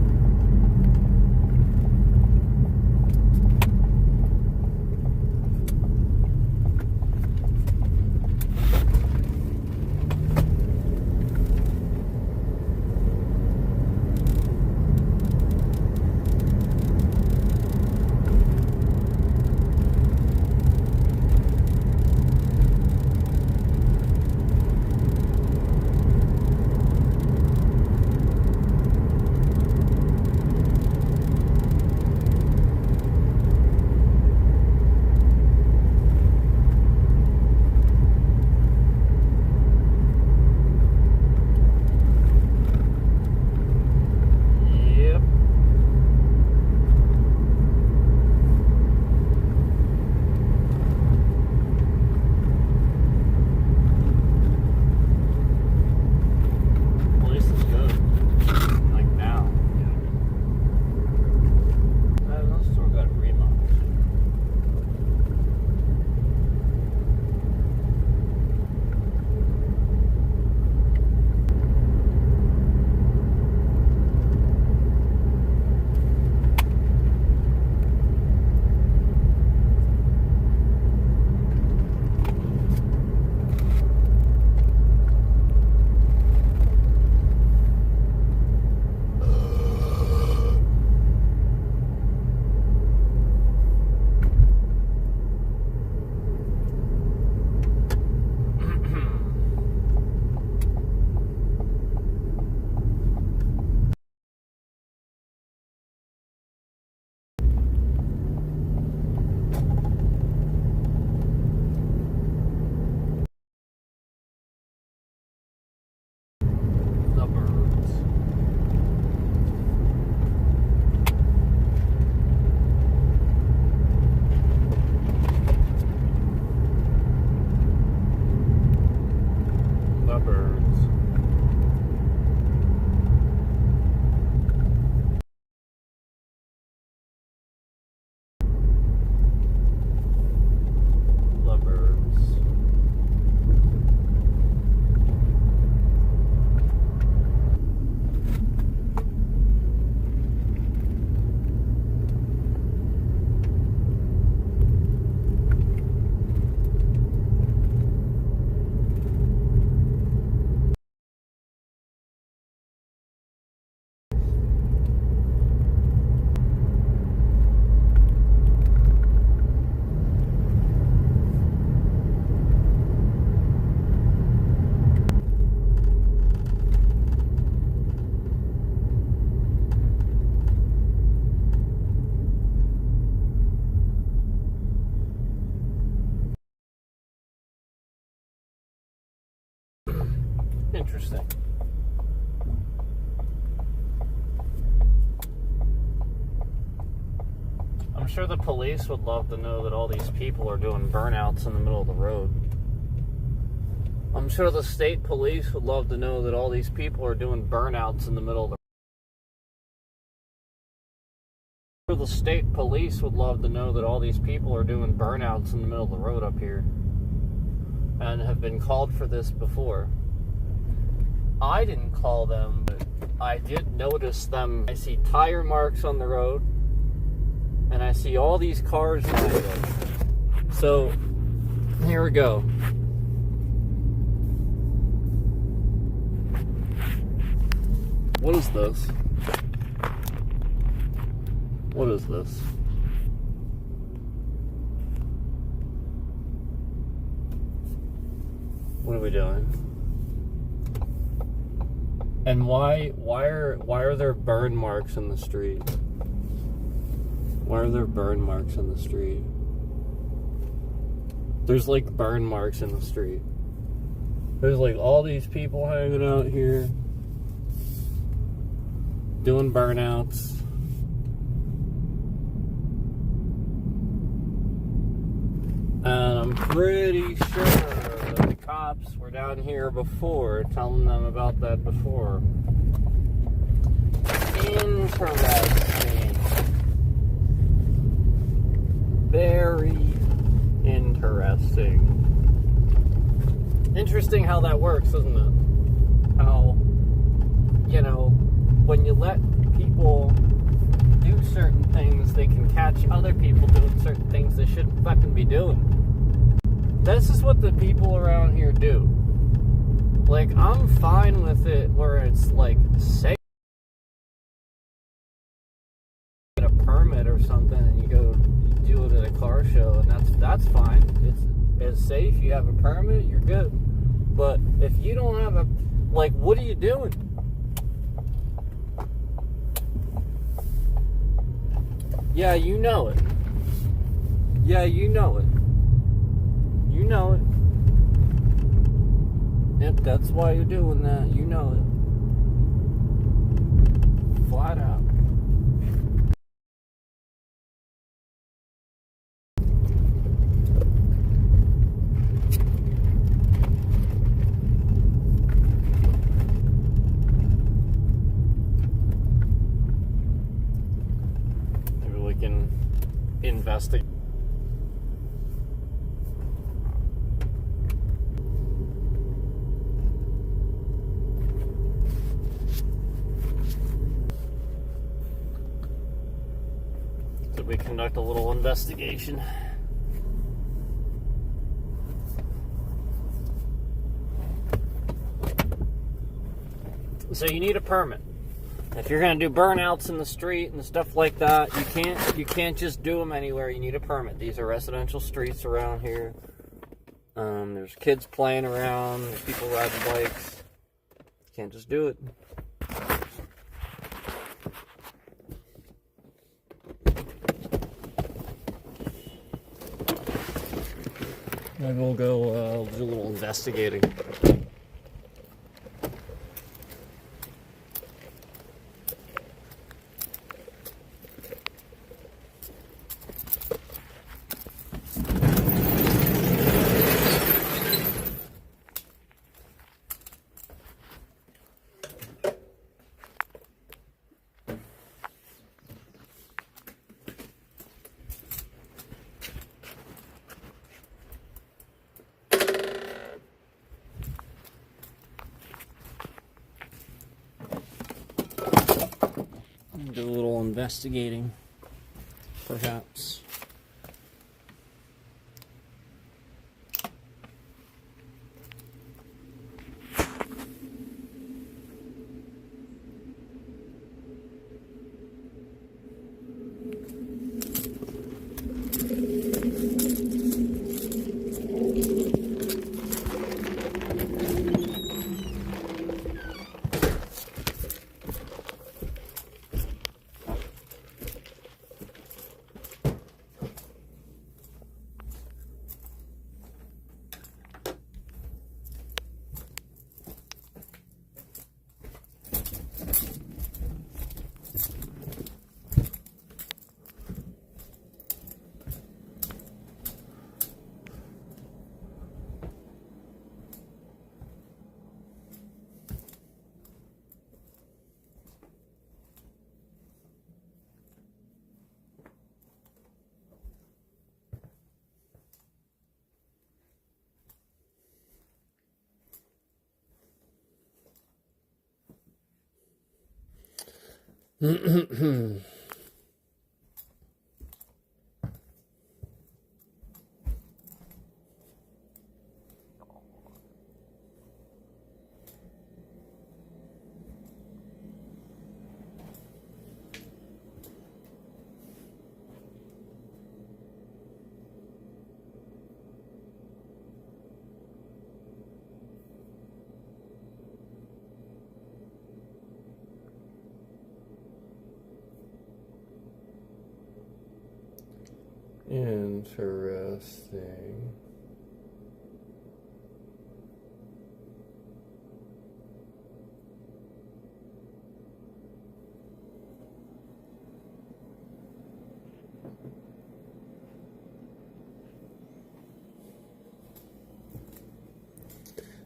Interesting. I'm sure the police would love to know that all these people are doing burnouts in the middle of the road. I'm sure the state police would love to know that all these people are doing burnouts in the middle of the road. The state police would love to know that all these people are doing burnouts in the middle of the road up here and have been called for this before. I didn't call them, but I did notice them. I see tire marks on the road, and I see all these cars lined up. So, here we go. What is this? What is this? What are we doing? And why are there burn marks in the street? Why are there burn marks in the street? There's like burn marks in the street. There's like all these people hanging out here doing burnouts. And I'm pretty sure that the cops were down here before, telling them about that before. Interesting. Very interesting. Interesting how that works, isn't it? How, you know, when you let people do certain things, they can catch other people doing certain things they shouldn't fucking be doing. This is what the people around here do. Like, I'm fine with it where it's like safe. Get a permit or something and you go do it at a car show, and that's fine. It's safe, you have a permit, you're good. But if you don't have a, like, what are you doing? Yeah, you know it. Yeah, you know it. You know it. Yep, that's why you're doing that. You know it. Flat out. Maybe we can investigate. We conduct a little investigation. So you need a permit. If you're going to do burnouts in the street and stuff like that, you can't just do them anywhere. You need a permit. These are residential streets around here. There's kids playing around, there's people riding bikes. You can't just do it. Maybe we'll go do a little investigating. Do a little investigating, perhaps. Interesting.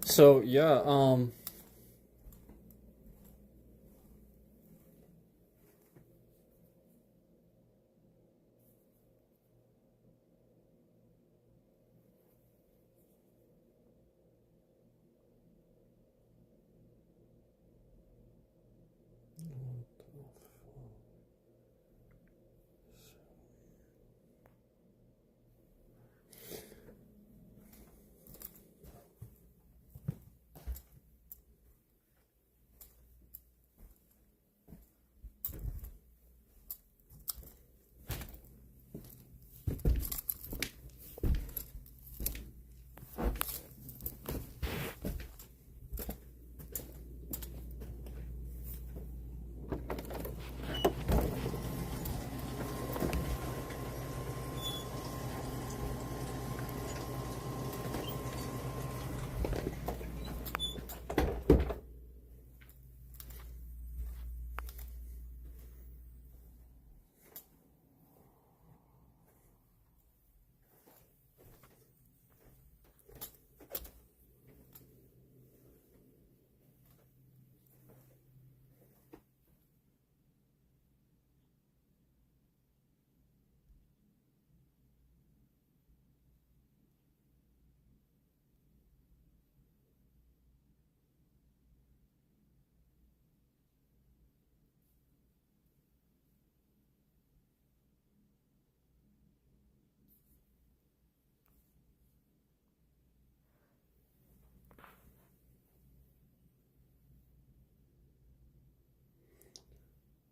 So yeah,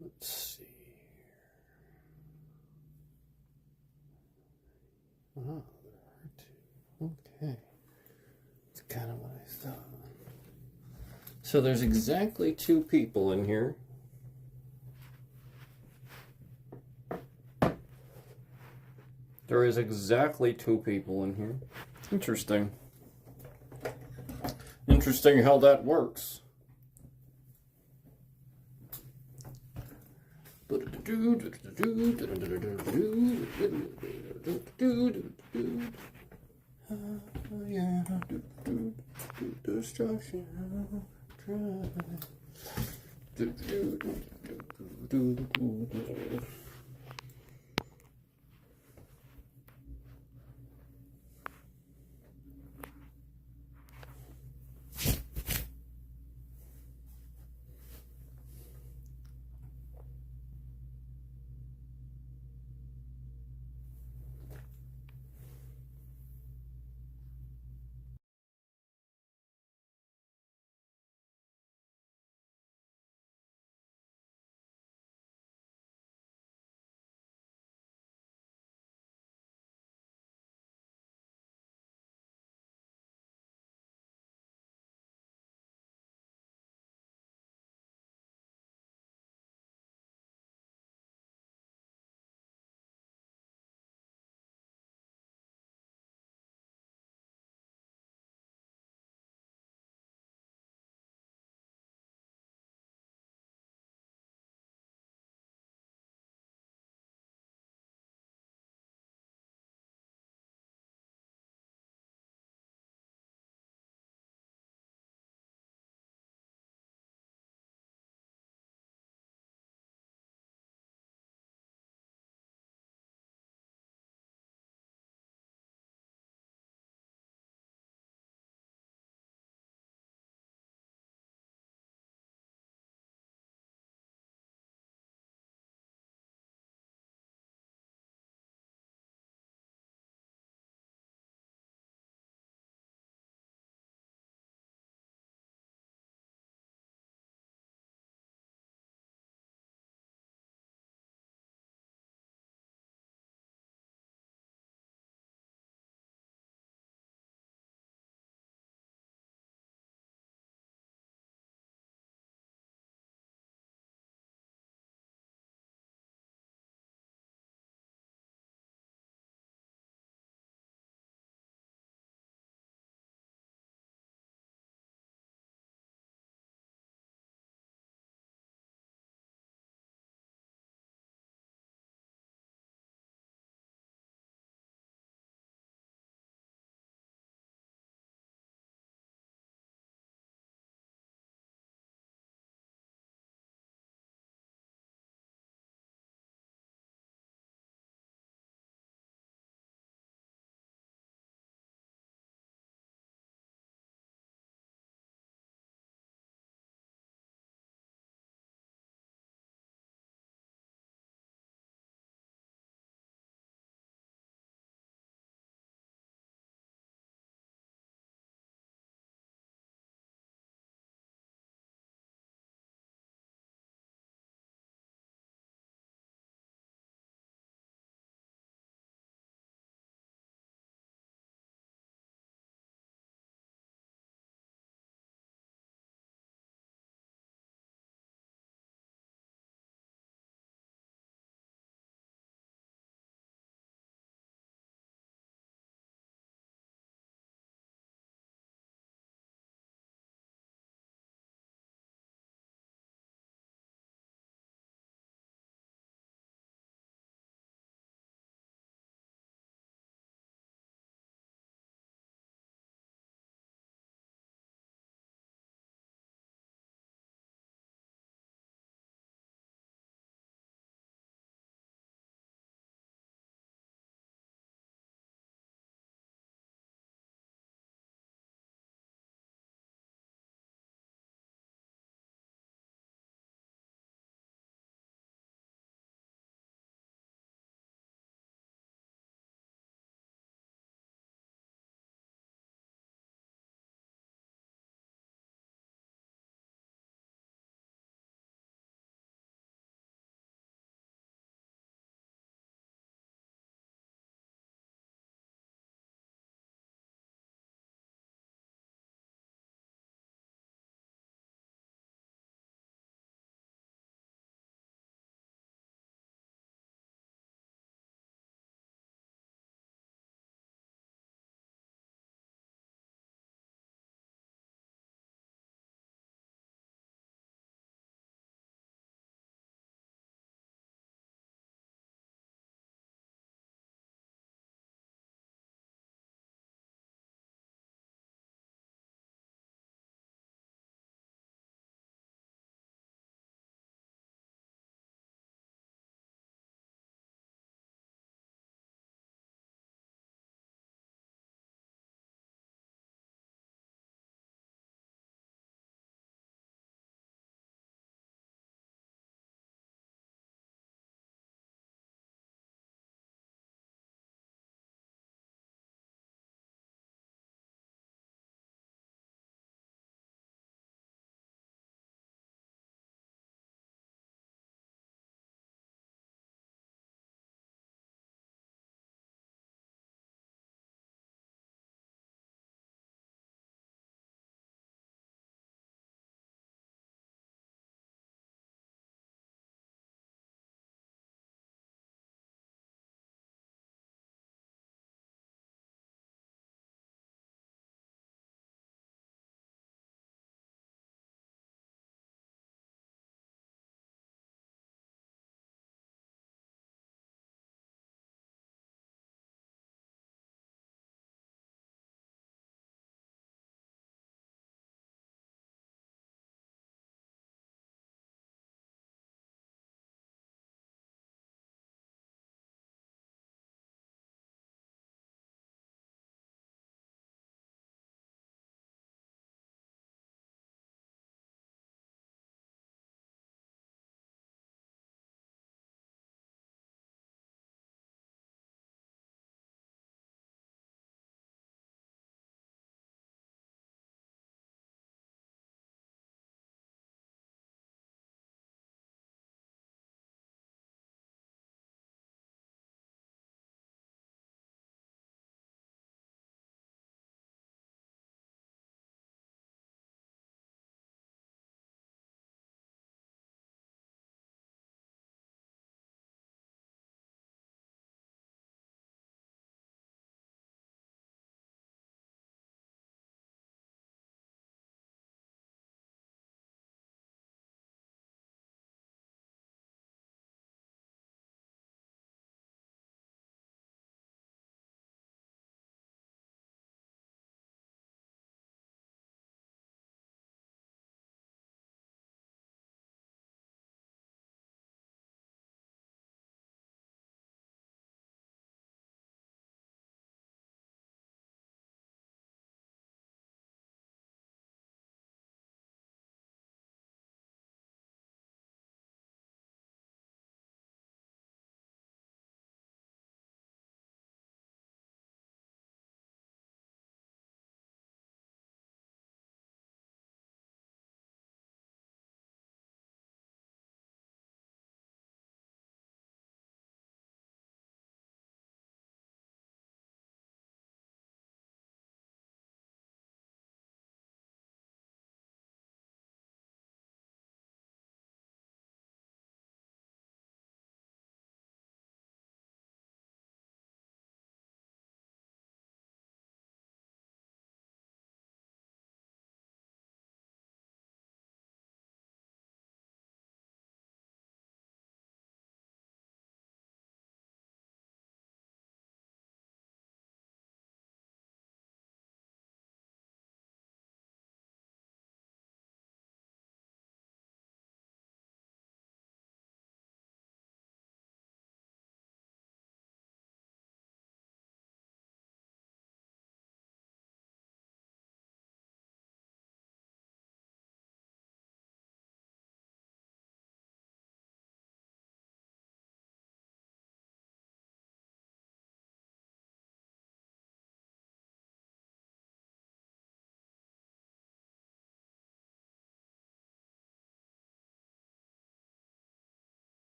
let's see. Oh, there are two. Okay. That's kind of what I thought. So there's exactly two people in here. There is exactly two people in here. Interesting. Interesting how that works. Destruction.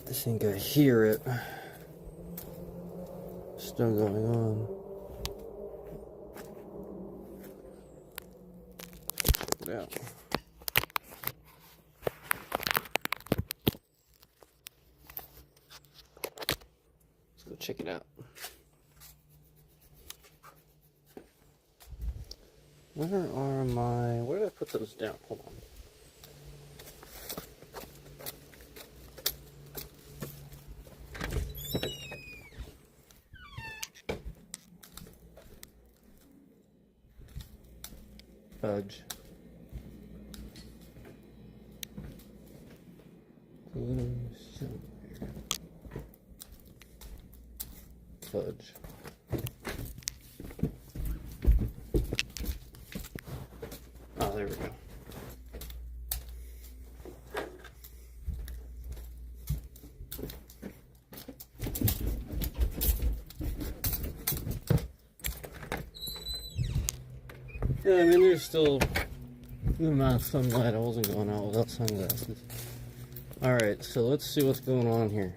I think I hear it. Still going on. Check it out. Let's go check it out. Where did I put those down? Hold on. Fudge. Fudge. Oh, there we go. Yeah, I mean, there's still the amount of sunlight. I wasn't going out without sunglasses. Alright, so let's see what's going on here.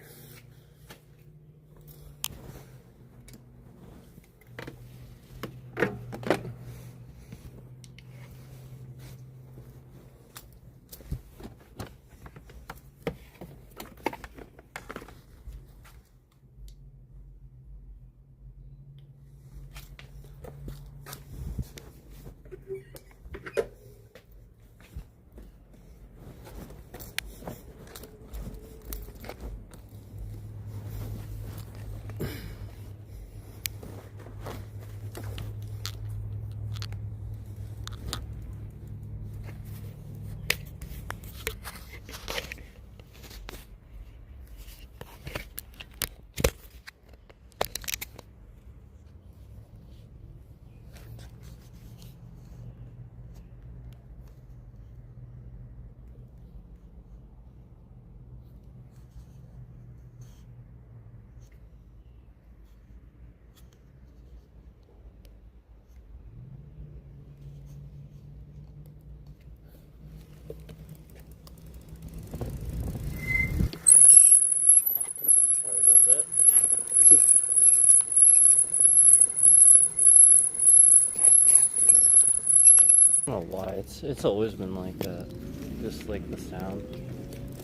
I don't know why. It's always been like that. Just like the sound.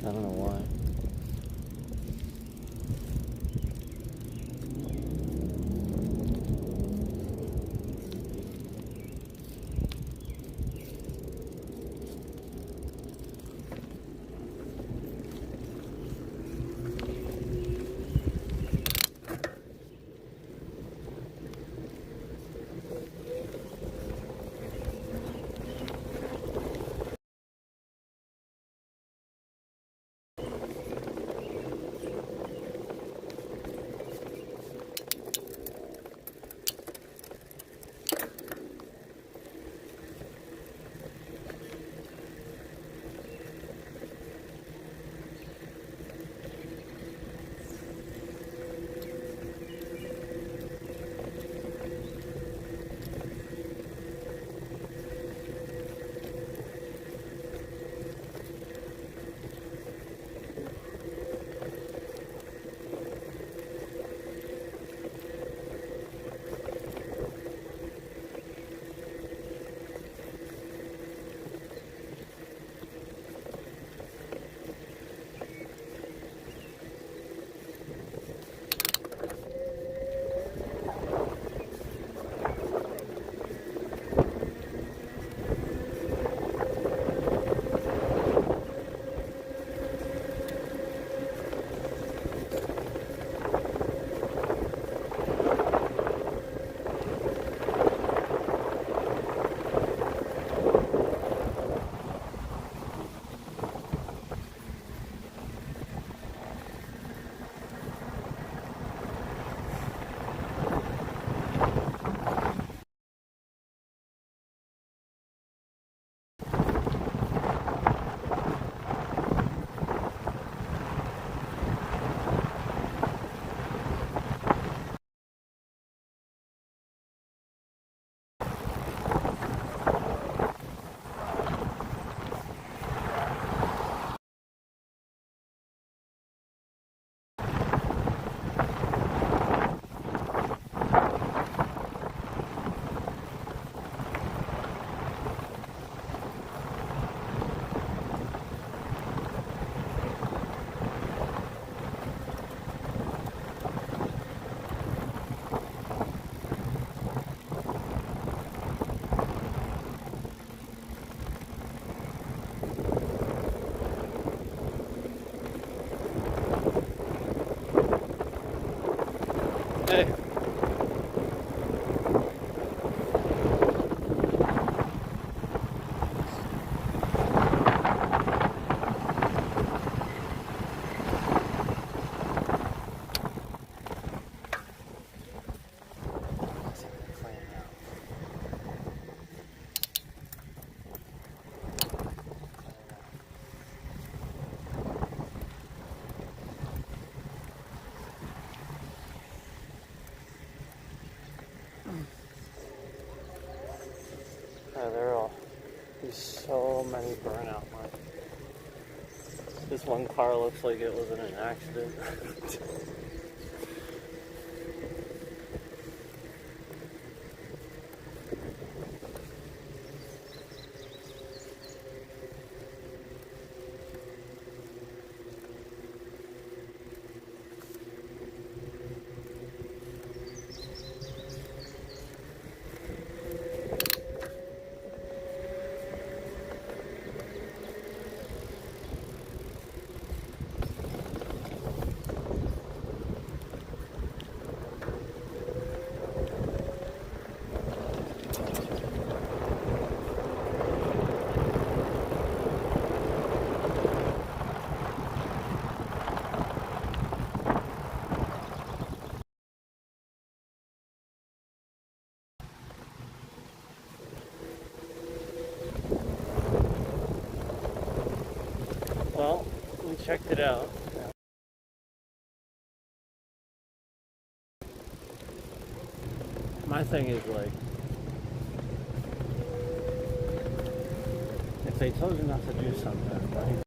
I don't know why. Hey. There's so many burnout marks. This one car looks like it was in an accident. Well, we checked it out. My thing is like, if they told you not to do something, right?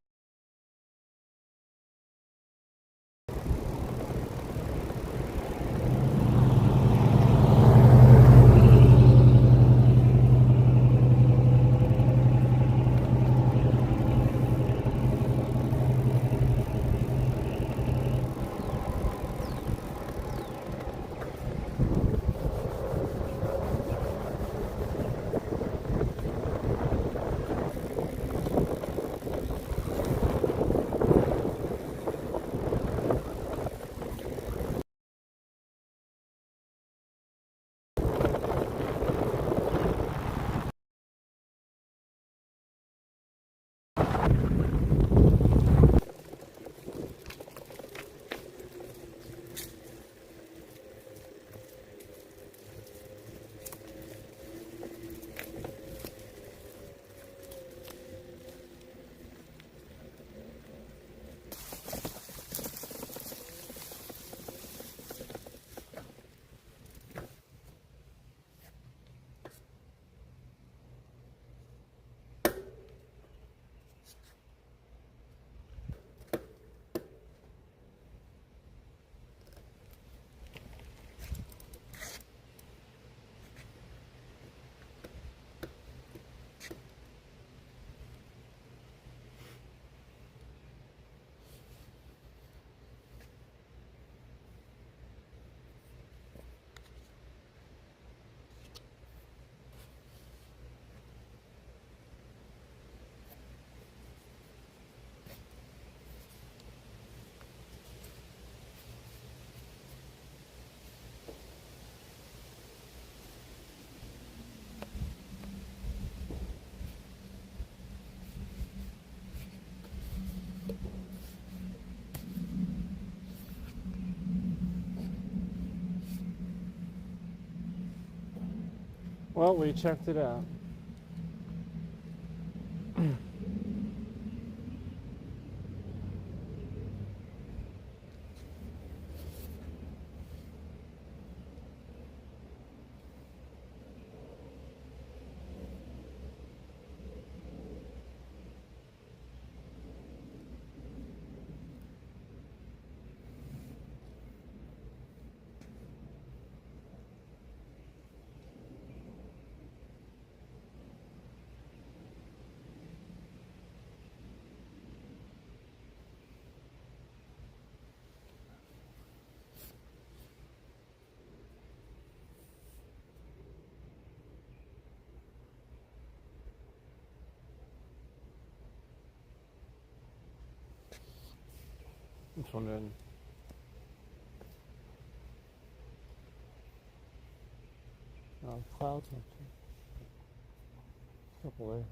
Well, we checked it out. I'm just wondering. clouds up there. Couple there.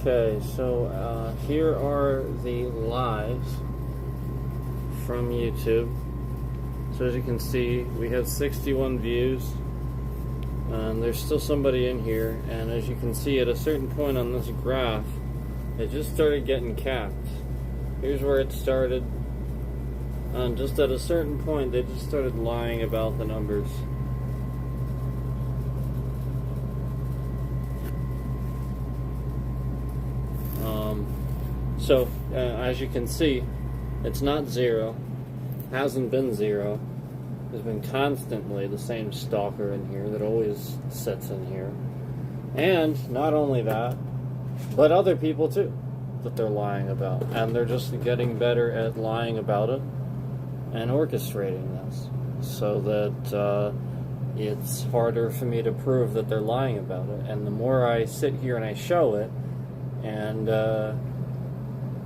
Okay, so here are the lives from YouTube. So as you can see, we have 61 views. There's still somebody in here, and as you can see, at a certain point on this graph, it just started getting capped. Here's where it started. Just at a certain point, they just started lying about the numbers. So, as you can see, it's not zero, hasn't been zero. There's been constantly the same stalker in here that always sits in here. And not only that, but other people too, that they're lying about. And they're just getting better at lying about it and orchestrating this so that it's harder for me to prove that they're lying about it. And the more I sit here and I show it, and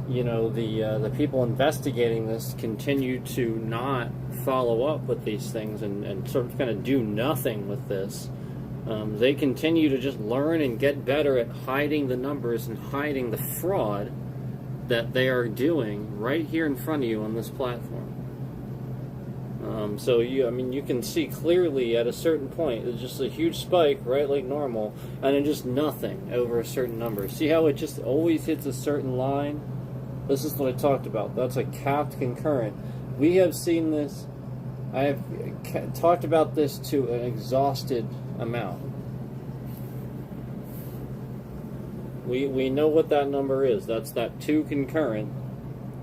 you know, the people investigating this continue to not follow up with these things and sort of kind of do nothing with this. They continue to just learn and get better at hiding the numbers and hiding the fraud that they are doing right here in front of you on this platform. So you can see clearly at a certain point, it's just a huge spike, right, like normal, and then just nothing over a certain number. See how it just always hits a certain line? This is what I talked about. That's a capped concurrent. We have seen this. I have talked about this to an exhausted amount. We know what that number is. That's that 2 concurrent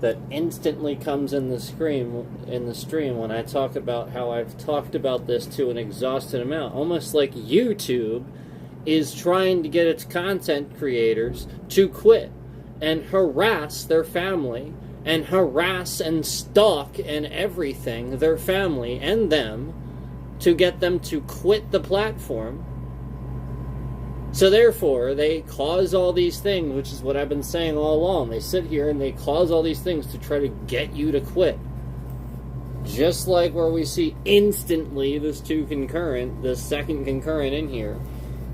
that instantly comes in the stream when I talk about how I've talked about this to an exhausted amount. Almost like YouTube is trying to get its content creators to quit and harass their family and harass and stalk and everything, their family and them, to get them to quit the platform. So therefore, they cause all these things, which is what I've been saying all along. They sit here and they cause all these things to try to get you to quit. Just like where we see instantly this second concurrent in here.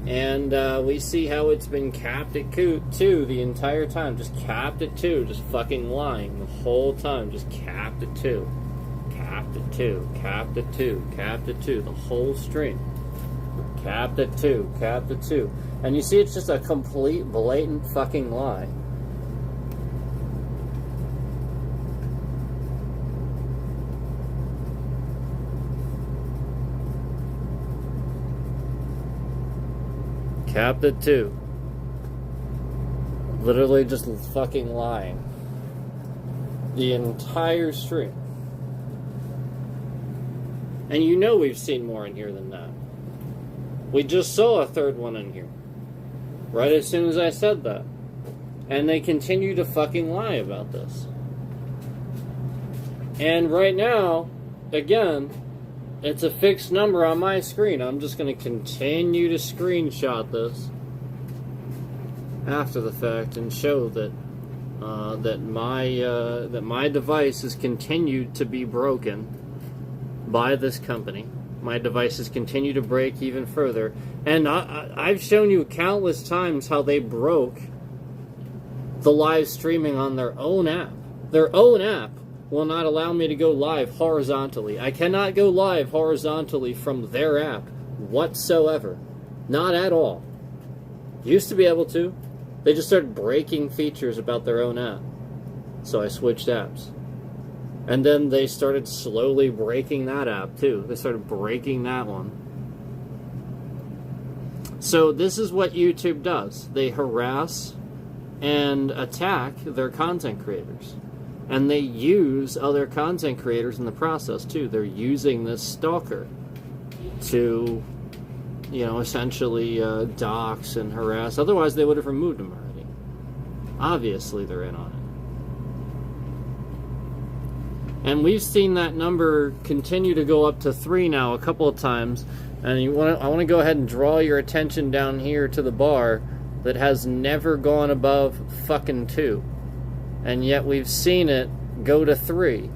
And we see how it's been capped at 2 the entire time. Just capped at 2. Just fucking lying the whole time. Just capped at 2. Capped at 2. Capped at 2. Capped at 2. The whole stream. Capped at 2. Capped at 2. And you see it's just a complete, blatant fucking lie. Capped at 2. Literally just fucking lying. The entire stream. And you know we've seen more in here than that. We just saw a third one in here. Right as soon as I said that. And they continue to fucking lie about this. And right now, again, it's a fixed number on my screen. I'm just going to continue to screenshot this after the fact and show that that my device has continued to be broken by this company. My devices continue to break even further, and I've shown you countless times how they broke the live streaming on their own app. Their own app will not allow me to go live horizontally. I cannot go live horizontally from their app whatsoever. Not at all. Used to be able to. They just started breaking features about their own app. So I switched apps. And then they started slowly breaking that app too. They started breaking that one. So this is what YouTube does. They harass and attack their content creators. And they use other content creators in the process too. They're using this stalker to, essentially dox and harass. Otherwise they would have removed him already. Obviously they're in on it. And we've seen that number continue to go up to 3 now a couple of times. And I want to go ahead and draw your attention down here to the bar that has never gone above fucking 2. And yet we've seen it go to 3.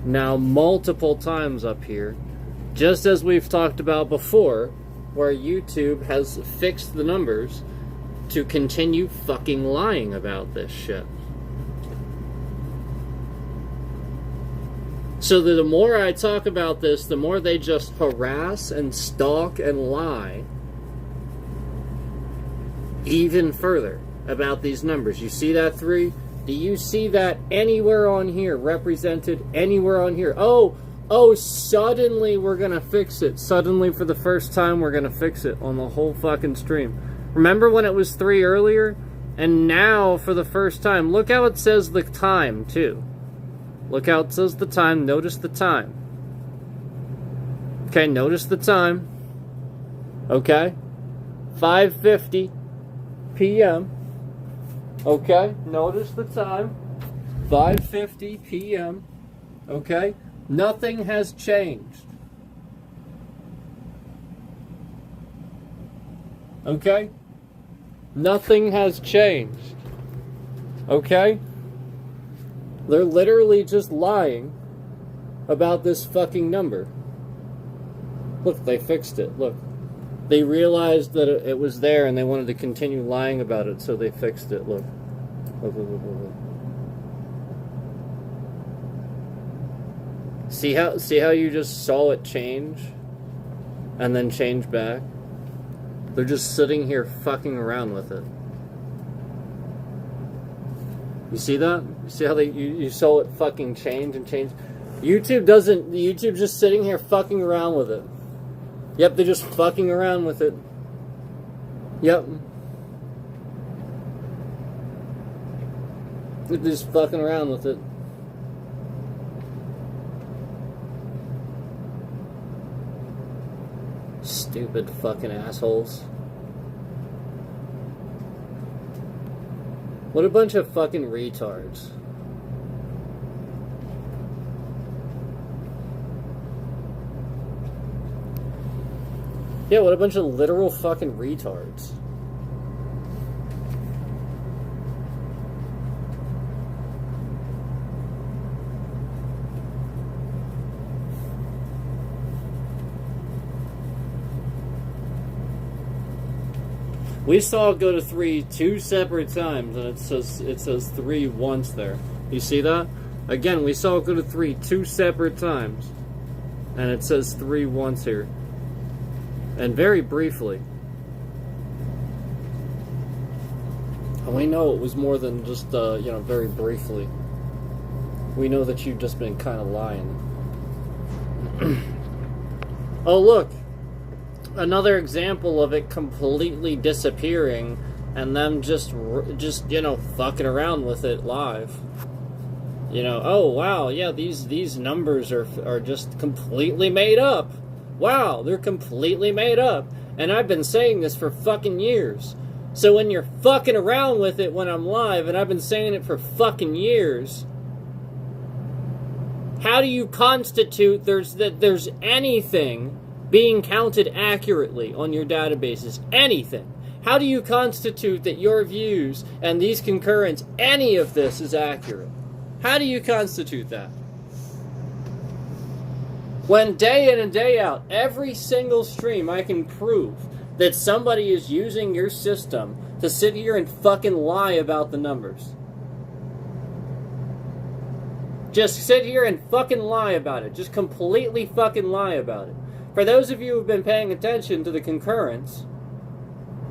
Now multiple times up here. Just as we've talked about before, where YouTube has fixed the numbers to continue fucking lying about this shit. So that the more I talk about this, the more they just harass and stalk and lie even further about these numbers. You see that 3? Do you see that anywhere on here? Represented anywhere on here? Oh, suddenly we're going to fix it. Suddenly for the first time we're going to fix it on the whole fucking stream. Remember when it was 3 earlier? And now for the first time, look how it says the time too. Look how it says the time. Notice the time. Okay, notice the time. Okay. 5:50 p.m. Okay, notice the time. 5:50 p.m. Okay. Nothing has changed. Okay? Nothing has changed. Okay? They're literally just lying about this fucking number. Look, they fixed it. Look. They realized that it was there and they wanted to continue lying about it, so they fixed it. Look. Look. See how you just saw it change and then change back? They're just sitting here fucking around with it. You see that? You see how you saw it fucking change and change? YouTube's just sitting here fucking around with it. Yep, they're just fucking around with it. Yep. They're just fucking around with it. Stupid fucking assholes. What a bunch of fucking retards. Yeah, what a bunch of literal fucking retards. We saw it go to 3 2 separate times, and it says 3 once there. You see that? Again, we saw it go to 3 2 separate times, and it says 3 once here, and very briefly. And we know it was more than just very briefly. We know that you've just been kind of lying. Oh, look. Another example of it completely disappearing and them just fucking around with it live. Oh wow, yeah, these numbers are just completely made up. Wow, they're completely made up. And I've been saying this for fucking years. So when you're fucking around with it when I'm live, and I've been saying it for fucking years, how do you constitute there's anything being counted accurately on your databases? Anything. How do you constitute that your views and these concurrents, any of this is accurate? How do you constitute that? When day in and day out, every single stream I can prove that somebody is using your system to sit here and fucking lie about the numbers. Just sit here and fucking lie about it. Just completely fucking lie about it. For those of you who've been paying attention to the concurrence,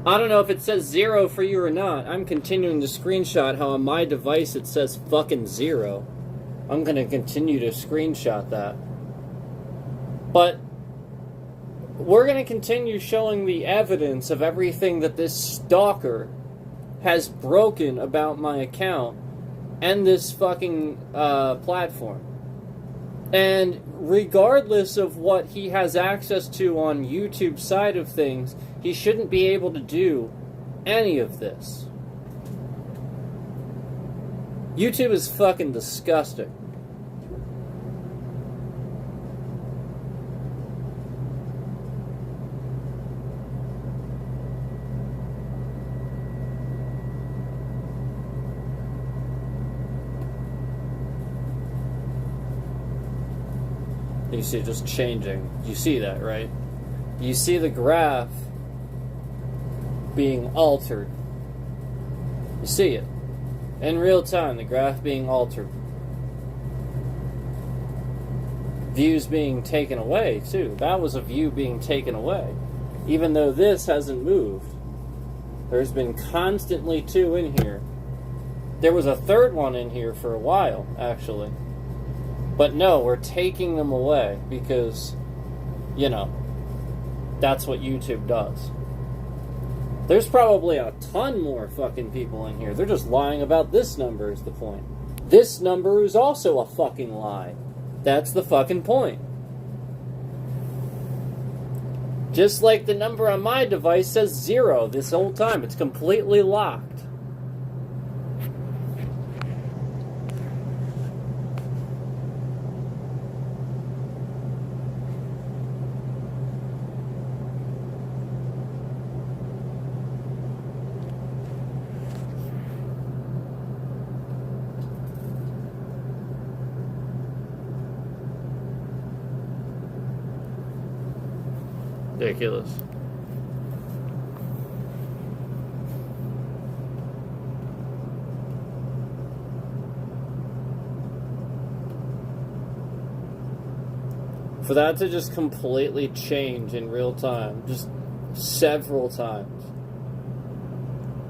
I don't know if it says 0 for you or not. I'm continuing to screenshot how on my device it says fucking 0. I'm going to continue to screenshot that. But we're going to continue showing the evidence of everything that this stalker has broken about my account and this fucking platform. And regardless of what he has access to on YouTube's side of things, he shouldn't be able to do any of this. YouTube is fucking disgusting. You see it just changing. You see that, right? You see the graph being altered. You see it. In real time, the graph being altered. Views being taken away, too. That was a view being taken away. Even though this hasn't moved. There's been constantly 2 in here. There was a 3rd one in here for a while, actually. But no, we're taking them away because, that's what YouTube does. There's probably a ton more fucking people in here. They're just lying about this number is the point. This number is also a fucking lie. That's the fucking point. Just like the number on my device says 0 this whole time. It's completely locked. Ridiculous. For that to just completely change in real time, just several times.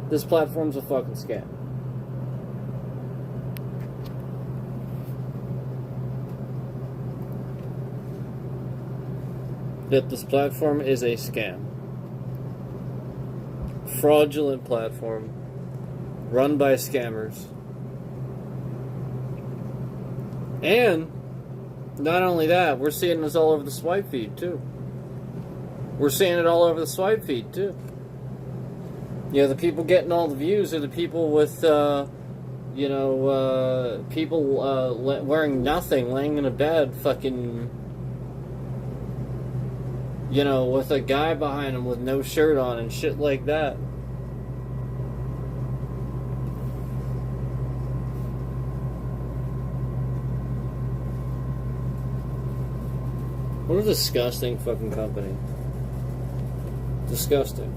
This platform's a fucking scam. That this platform is a scam. Fraudulent platform run by scammers. And not only that, we're seeing this all over the swipe feed too. We're seeing it all over the swipe feed too. The people getting all the views are the people with people wearing nothing, laying in a bed, fucking You know, with a guy behind him with no shirt on and shit like that. What a disgusting fucking company. Disgusting.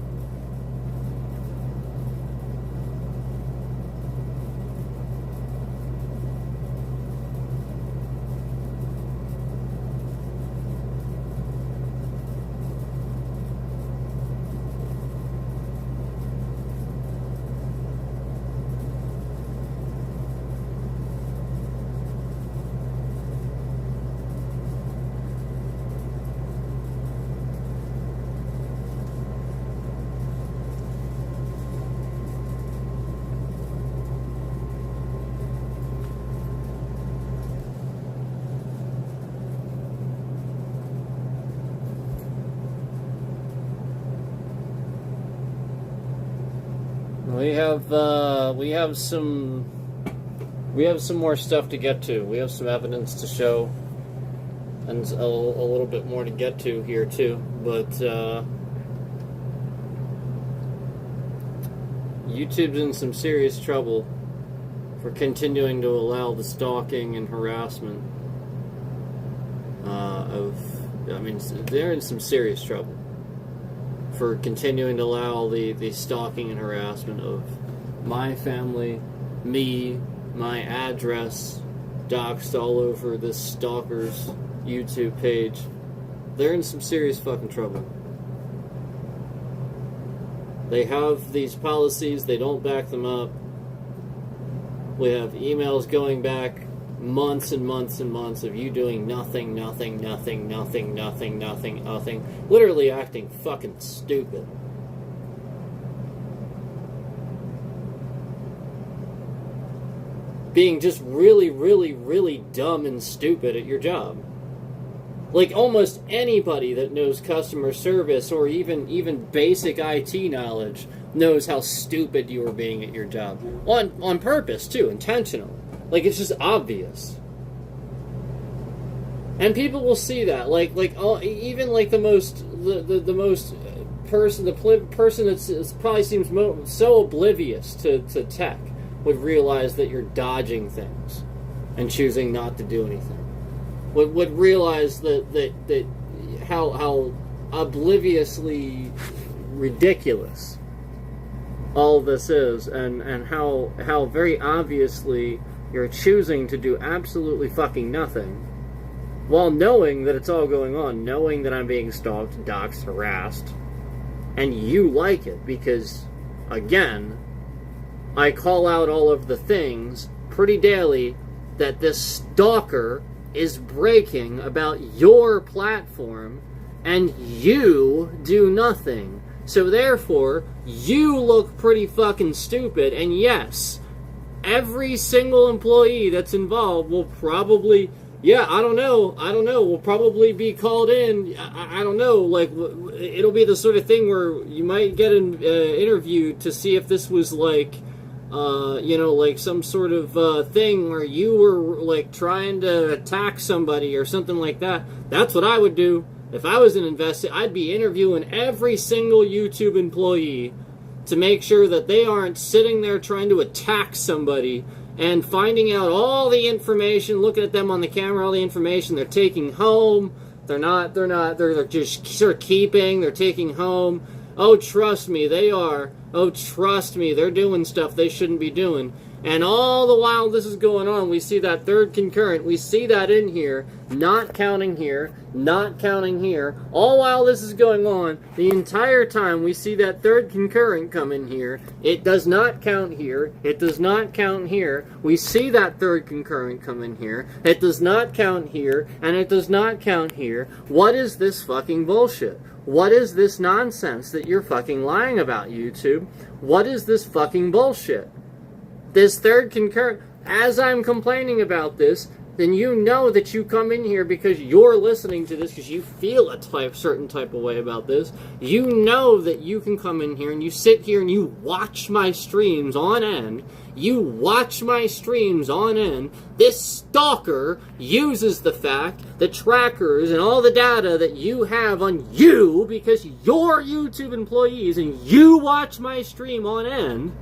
We have some more stuff to get to. We have some evidence to show, and a little bit more to get to here too. But YouTube's in some serious trouble for continuing to allow the stalking and harassment they're in some serious trouble for continuing to allow the stalking and harassment of my family, me, my address, doxed all over this stalker's YouTube page. They're in some serious fucking trouble. They have these policies, they don't back them up. We have emails going back months and months and months of you doing nothing, literally acting fucking stupid. Being just really dumb and stupid at your job. Like almost anybody that knows customer service or even basic IT knowledge knows how stupid you are being at your job. On purpose too, intentional. Like it's just obvious. And people will see that. Even like the person that probably seems so oblivious to tech would realize that you're dodging things and choosing not to do anything. Would realize that how obliviously ridiculous all this is, and how very obviously you're choosing to do absolutely fucking nothing while knowing that it's all going on, knowing that I'm being stalked, doxxed, harassed, and you like it because, again, I call out all of the things pretty daily that this stalker is breaking about your platform, and you do nothing. So therefore, you look pretty fucking stupid, and yes, every single employee that's involved will probably, will probably be called in. I don't know, like, it'll be the sort of thing where you might get interviewed to see if this was like, like some sort of thing where you were like trying to attack somebody or something like that. That's what I would do. If I was an investor, I'd be interviewing every single YouTube employee to make sure that they aren't sitting there trying to attack somebody and finding out all the information, looking at them on the camera, all the information they're taking home. They're just sort of keeping, they're taking home. Oh, trust me, they are. Oh, trust me, they're doing stuff they shouldn't be doing. And all the while this is going on, we see that third concurrent. We see that in here, not counting here, not counting here. All while this is going on, the entire time we see that third concurrent come in here. It does not count here. It does not count here. We see that third concurrent come in here. It does not count here, and it does not count here. What is this fucking bullshit? What is this nonsense that you're fucking lying about, YouTube? What is this fucking bullshit? This third concurrent, as I'm complaining about this, then you know that you come in here because you're listening to this, because you feel a certain type of way about this. You know that you can come in here and you sit here and you watch my streams on end. You watch my streams on end. This stalker uses the fact, the trackers, and all the data that you have on you because you're YouTube employees and you watch my stream on end,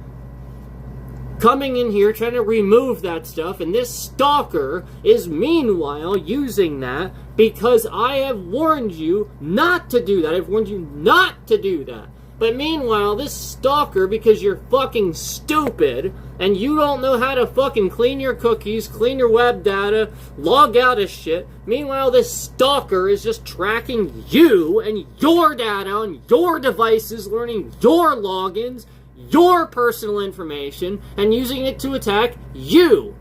coming in here trying to remove that stuff, and this stalker is meanwhile using that because I have warned you not to do that. I've warned you not to do that. But meanwhile, this stalker, because you're fucking stupid and you don't know how to fucking clean your cookies, clean your web data, log out of shit, meanwhile this stalker is just tracking you and your data on your devices, learning your logins, your personal information, and using it to attack you.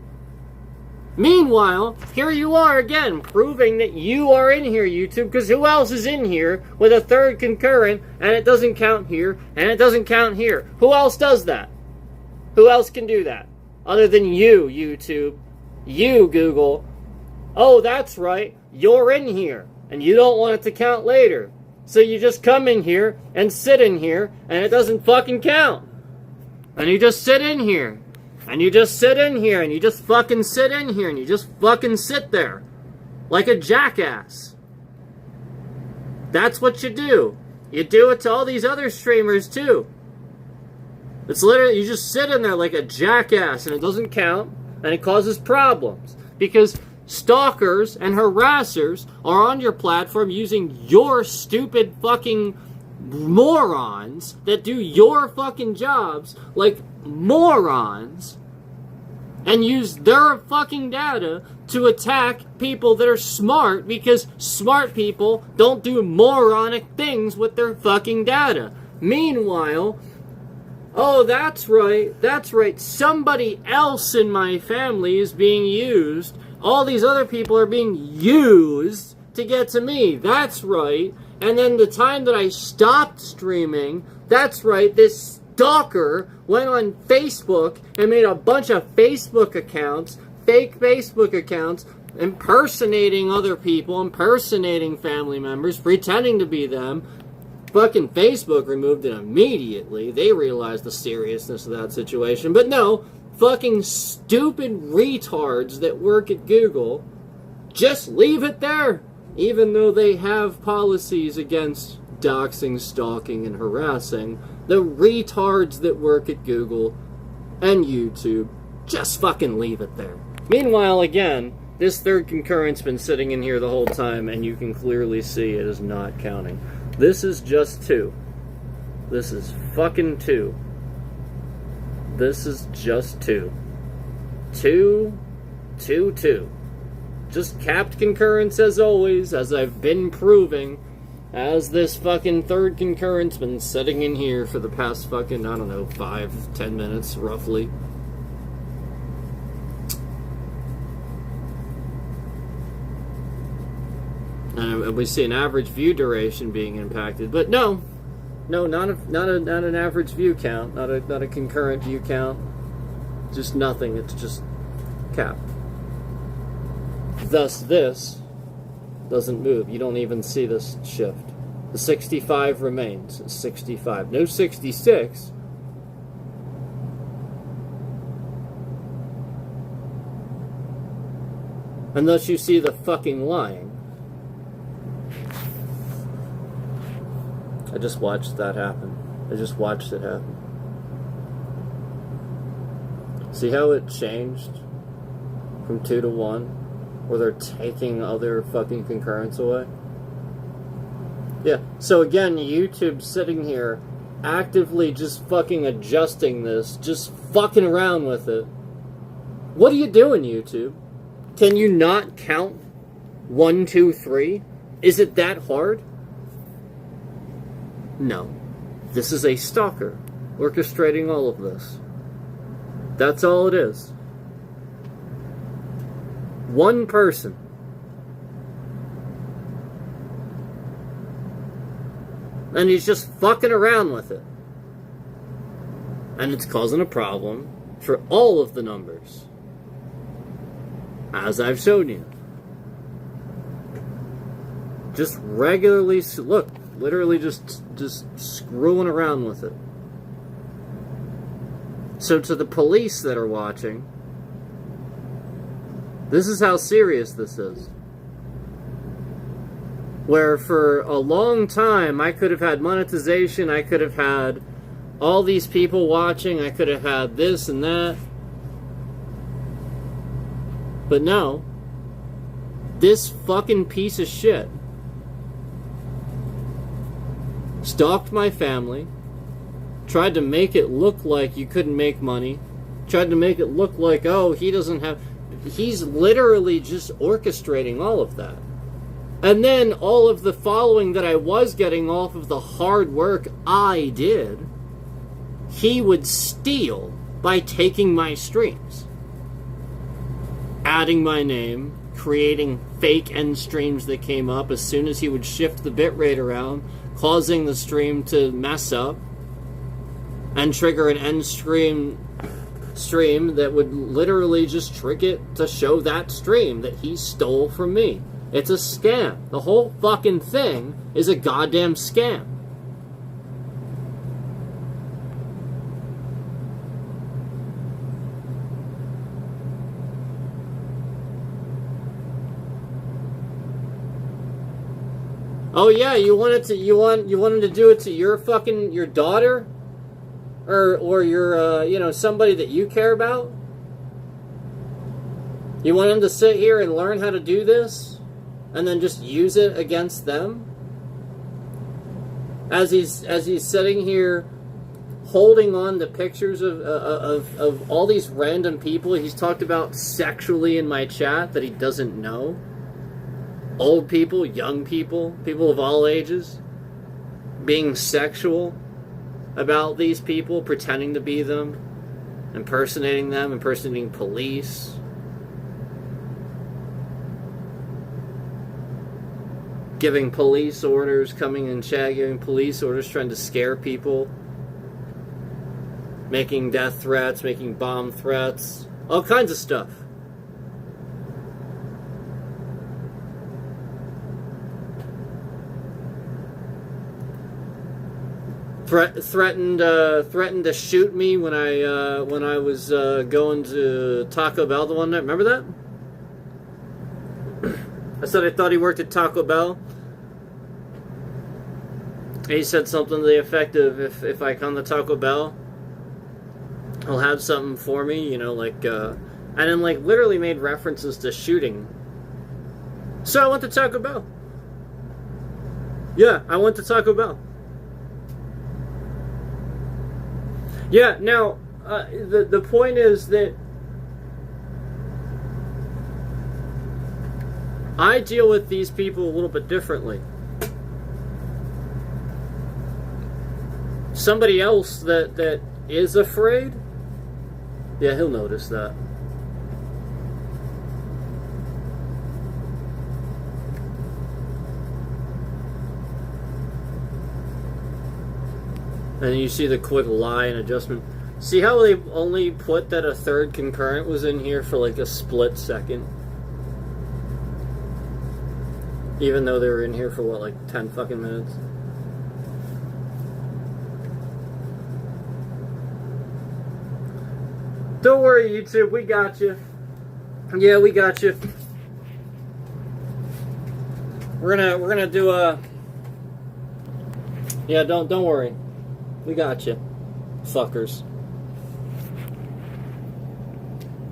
Meanwhile, here you are again, proving that you are in here, YouTube, because who else is in here with a third concurrent, and it doesn't count here, and it doesn't count here? Who else does that? Who else can do that? Other than you, YouTube. You, Google. Oh, that's right, you're in here, and you don't want it to count later. So you just come in here, and sit in here, and it doesn't fucking count. And you just sit in here. And you just sit in here, and you just fucking sit in here, and you just fucking sit there. Like a jackass. That's what you do. You do it to all these other streamers, too. It's literally, you just sit in there like a jackass, and it doesn't count, and it causes problems. Because stalkers and harassers are on your platform using your stupid fucking morons that do your fucking jobs like morons and use their fucking data to attack people that are smart, because smart people don't do moronic things with their fucking data. Meanwhile, oh, that's right, somebody else in my family is being used. All these other people are being used to get to me. That's right. And then the time that I stopped streaming, that's right, this stalker went on Facebook and made a bunch of Facebook accounts, fake Facebook accounts, impersonating other people, impersonating family members, pretending to be them. Fucking Facebook removed it immediately. They realized the seriousness of that situation. But no, fucking stupid retards that work at Google just leave it there. Even though they have policies against doxing, stalking, and harassing, the retards that work at Google and YouTube just fucking leave it there. Meanwhile, again, this third concurrent's been sitting in here the whole time, and you can clearly see it is not counting. This is just 2. This is fucking 2. This is just 2. 2, 2, 2. Just capped concurrence as always, as I've been proving, as this fucking third concurrent's been sitting in here for the past fucking, I don't know, 5-10 minutes, roughly. And we see an average view duration being impacted, but no, not an average view count, not a concurrent view count, just nothing. It's just capped. Thus, this doesn't move. You don't even see this shift. The 65 remains. It's 65. No 66. Unless you see the fucking lying. I just watched that happen. I just watched it happen. See how it changed from 2 to 1? Where they're taking other fucking concurrence away? Yeah, so again, YouTube's sitting here actively just fucking adjusting this, just fucking around with it. What are you doing, YouTube? Can you not count 1, 2, 3? Is it that hard? No. This is a stalker orchestrating all of this. That's all it is. One person. And he's just fucking around with it. And it's causing a problem for all of the numbers. as I've shown you. Just regularly, look, literally just screwing around with it. So to the police that are watching, this is how serious this is. Where for a long time, I could have had monetization, I could have had all these people watching, I could have had this and that. But no, this fucking piece of shit stalked my family, tried to make it look like you couldn't make money, tried to make it look like, oh, he doesn't have... He's literally just orchestrating all of that. And then all of the following that I was getting off of the hard work I did, he would steal by taking my streams. Adding my name, creating fake end streams that came up as soon as he would shift the bitrate around, causing the stream to mess up, and trigger an end stream that would literally just trick it to show that stream that he stole from me. It's a scam. The whole fucking thing is a goddamn scam. Oh yeah, you wanted to do it to your daughter? Or your somebody that you care about? You want him to sit here and learn how to do this? And then just use it against them? As he's sitting here holding on to pictures of all these random people he's talked about sexually in my chat that he doesn't know. Old people, young people, people of all ages, being sexual about these people, pretending to be them, impersonating police. Giving police orders, coming in chat, giving police orders, trying to scare people. Making death threats, making bomb threats. All kinds of stuff. Threatened to shoot me when I was going to Taco Bell the one night. Remember that? I said I thought he worked at Taco Bell. He said something to the effect of, if I come to Taco Bell, he'll have something for me, and then literally made references to shooting. So I went to Taco Bell. Yeah, I went to Taco Bell. Yeah, now, the point is that I deal with these people a little bit differently. Somebody else that is afraid, yeah, he'll notice that. And you see the quick lie and adjustment. See how they only put that a third concurrent was in here for like a split second? Even though they were in here for what, like 10 fucking minutes? Don't worry, YouTube, we got you. Yeah, we got you. We're gonna do a... Yeah, don't worry. We got you. Fuckers.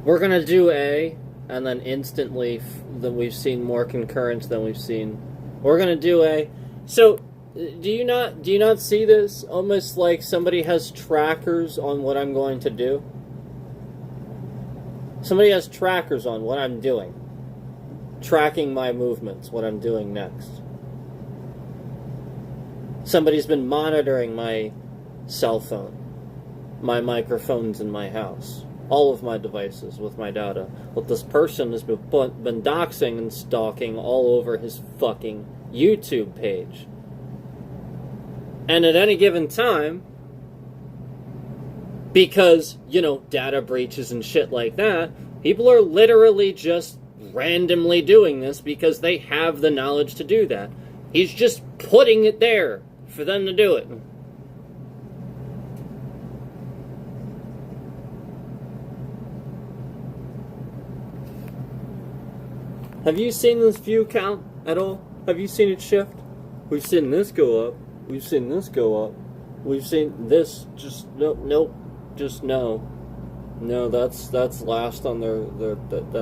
We're gonna do A, and then instantly that we've seen more concurrence than we've seen. We're gonna do A. So, do you not see this? Almost like somebody has trackers on what I'm going to do. Somebody has trackers on what I'm doing. Tracking my movements, what I'm doing next. Somebody's been monitoring my cell phone, my microphones in my house, all of my devices with my data. But this person has been doxing and stalking all over his fucking YouTube page. And at any given time, because, data breaches and shit like that, people are literally just randomly doing this because they have the knowledge to do that. He's just putting it there for them to do it. Have you seen this view count at all? Have you seen it shift? We've seen this go up. We've seen this go up. We've seen this just nope. Just no. No, that's last on their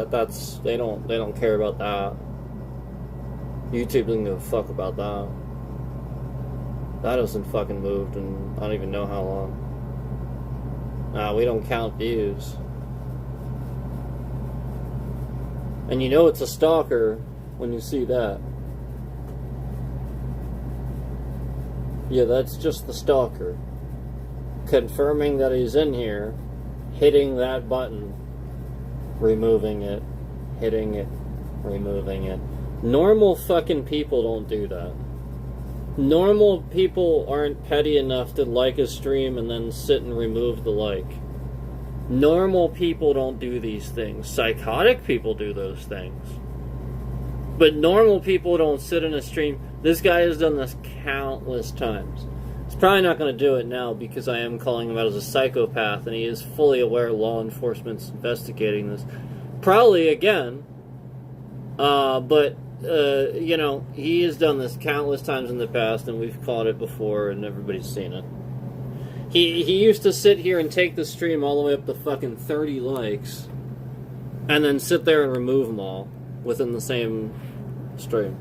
that's they don't care about that. YouTube doesn't give a fuck about that. That hasn't fucking moved in I don't even know how long. Nah, we don't count views. And you know it's a stalker when you see that. Yeah, that's just the stalker. Confirming that he's in here, hitting that button, removing it, hitting it, removing it. Normal fucking people don't do that. Normal people aren't petty enough to like a stream and then sit and remove the like. Normal people don't do these things. Psychotic people do those things. But normal people don't sit in a stream. This guy has done this countless times. He's probably not going to do it now because I am calling him out as a psychopath and he is fully aware law enforcement's investigating this. Probably again. But, you know, he has done this countless times in the past and we've caught it before and everybody's seen it. He used to sit here and take the stream all the way up to fucking 30 likes and then sit there and remove them all within the same stream.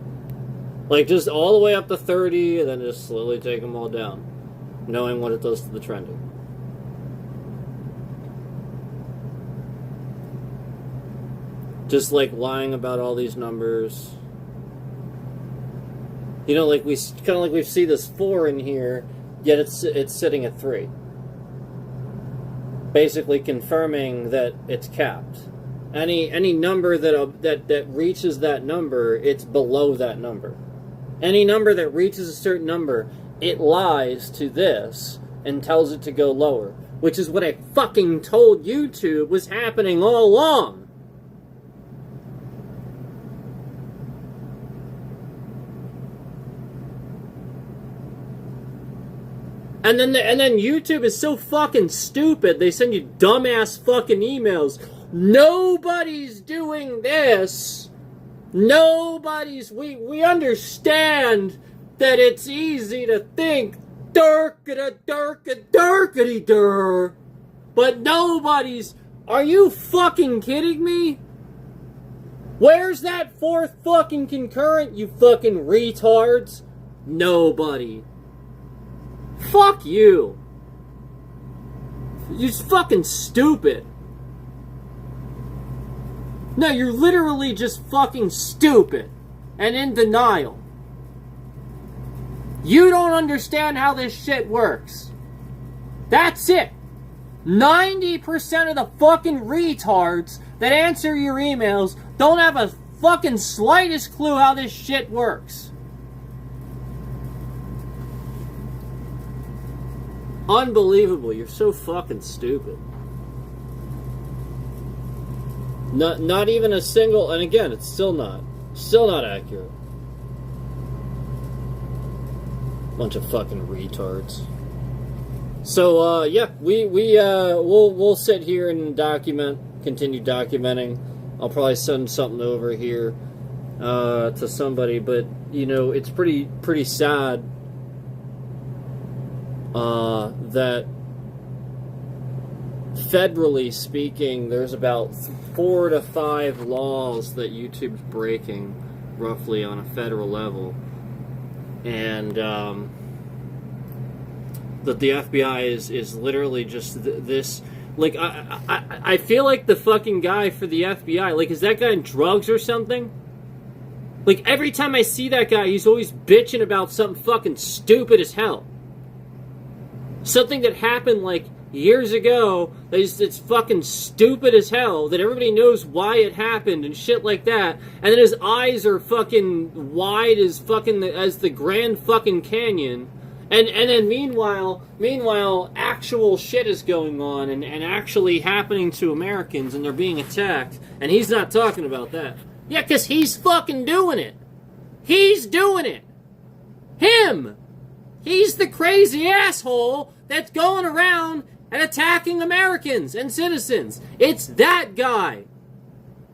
Like, just all the way up to 30 and then just slowly take them all down, knowing what it does to the trending. Just, like, lying about all these numbers. You know, like, we kind of like we see this 4 in here, yet it's sitting at 3. Basically confirming that it's capped. Any number that reaches that number, it's below that number. Any number that reaches a certain number, it lies to this and tells it to go lower. Which is what I fucking told YouTube was happening all along. And then YouTube is so fucking stupid, they send you dumbass fucking emails. Nobody's doing this. Nobody's... We understand that it's easy to think darkity-dur, but nobody's... Are you fucking kidding me? Where's that 4th fucking concurrent, you fucking retards? Nobody. Fuck you. You're fucking stupid. No, you're literally just fucking stupid and in denial. You don't understand how this shit works. That's it. 90% of the fucking retards that answer your emails don't have a fucking slightest clue how this shit works. Unbelievable. You're so fucking stupid. Not even a single, and again, it's still not accurate. Bunch of fucking retards. So, yeah, we'll sit here and continue documenting. I'll probably send something over here, to somebody, but, you know, it's pretty sad, that federally speaking, there's about 4 to 5 laws that YouTube's breaking, roughly, on a federal level. And, that the FBI is literally just this... Like, I feel like the fucking guy for the FBI, like, is that guy on drugs or something? Like, every time I see that guy, he's always bitching about something fucking stupid as hell. Something that happened, like, years ago, it's fucking stupid as hell, that everybody knows why it happened and shit like that, and then his eyes are fucking wide as the Grand fucking Canyon, And then meanwhile, actual shit is going on and actually happening to Americans, and they're being attacked, and he's not talking about that. Yeah, because he's fucking doing it. He's doing it. Him. He's the crazy asshole that's going around and attacking Americans and citizens. It's that guy.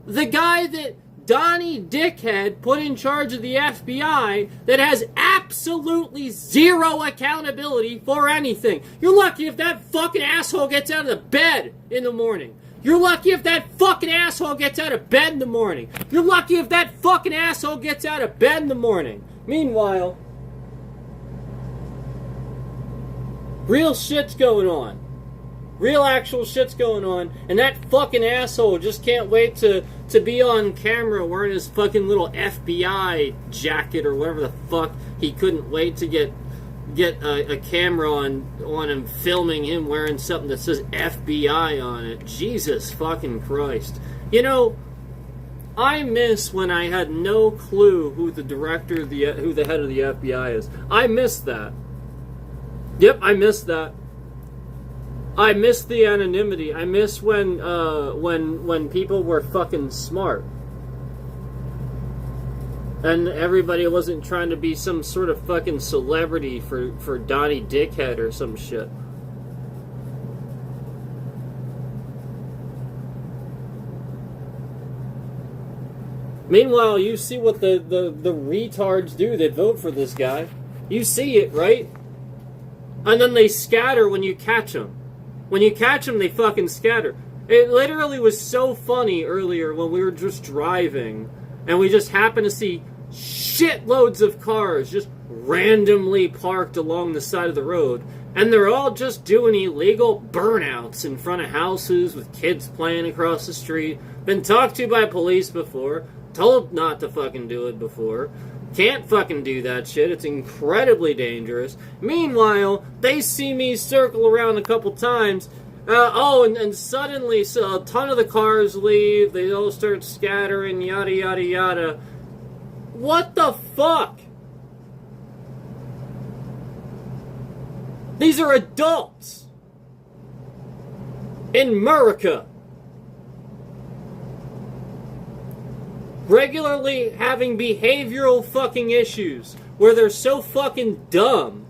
The guy that Donnie Dickhead put in charge of the FBI that has absolutely zero accountability for anything. You're lucky if that fucking asshole gets out of the bed in the morning. You're lucky if that fucking asshole gets out of bed in the morning. You're lucky if that fucking asshole gets out of bed in the morning. Meanwhile, real shit's going on. Real actual shit's going on, and that fucking asshole just can't wait to be on camera wearing his fucking little FBI jacket or whatever the fuck. He couldn't wait to get a camera on him, filming him wearing something that says FBI on it. Jesus fucking Christ. You know, I miss when I had no clue who the director, who the head of the FBI is. I miss that. Yep, I miss that. I miss the anonymity. I miss when people were fucking smart. And everybody wasn't trying to be some sort of fucking celebrity for Donnie Dickhead or some shit. Meanwhile, you see what the retards do that vote for this guy. You see it, right? And then they scatter when you catch them. When you catch them, they fucking scatter. It literally was so funny earlier when we were just driving, and we just happened to see shitloads of cars just randomly parked along the side of the road, and they're all just doing illegal burnouts in front of houses with kids playing across the street. Been talked to by police before, told not to fucking do it before. Can't fucking do that shit. It's incredibly dangerous. Meanwhile, they see me circle around a couple times. And suddenly, so a ton of the cars leave. They all start scattering, yada, yada, yada. What the fuck? These are adults. In America. Regularly having behavioral fucking issues where they're so fucking dumb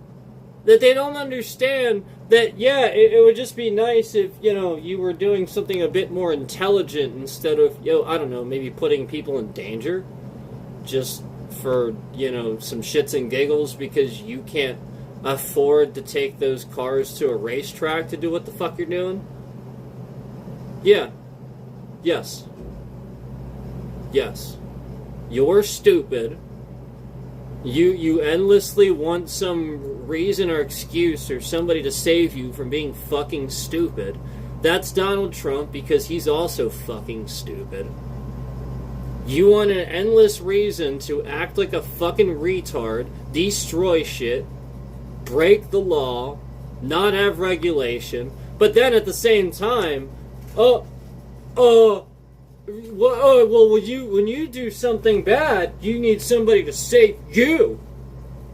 that they don't understand that, yeah, it would just be nice if, you were doing something a bit more intelligent instead of, I don't know, maybe putting people in danger just for, some shits and giggles because you can't afford to take those cars to a racetrack to do what the fuck you're doing. Yeah. Yes. Yes. You're stupid. You endlessly want some reason or excuse or somebody to save you from being fucking stupid. That's Donald Trump because he's also fucking stupid. You want an endless reason to act like a fucking retard, destroy shit, break the law, not have regulation, but then at the same time, when you do something bad, you need somebody to save you.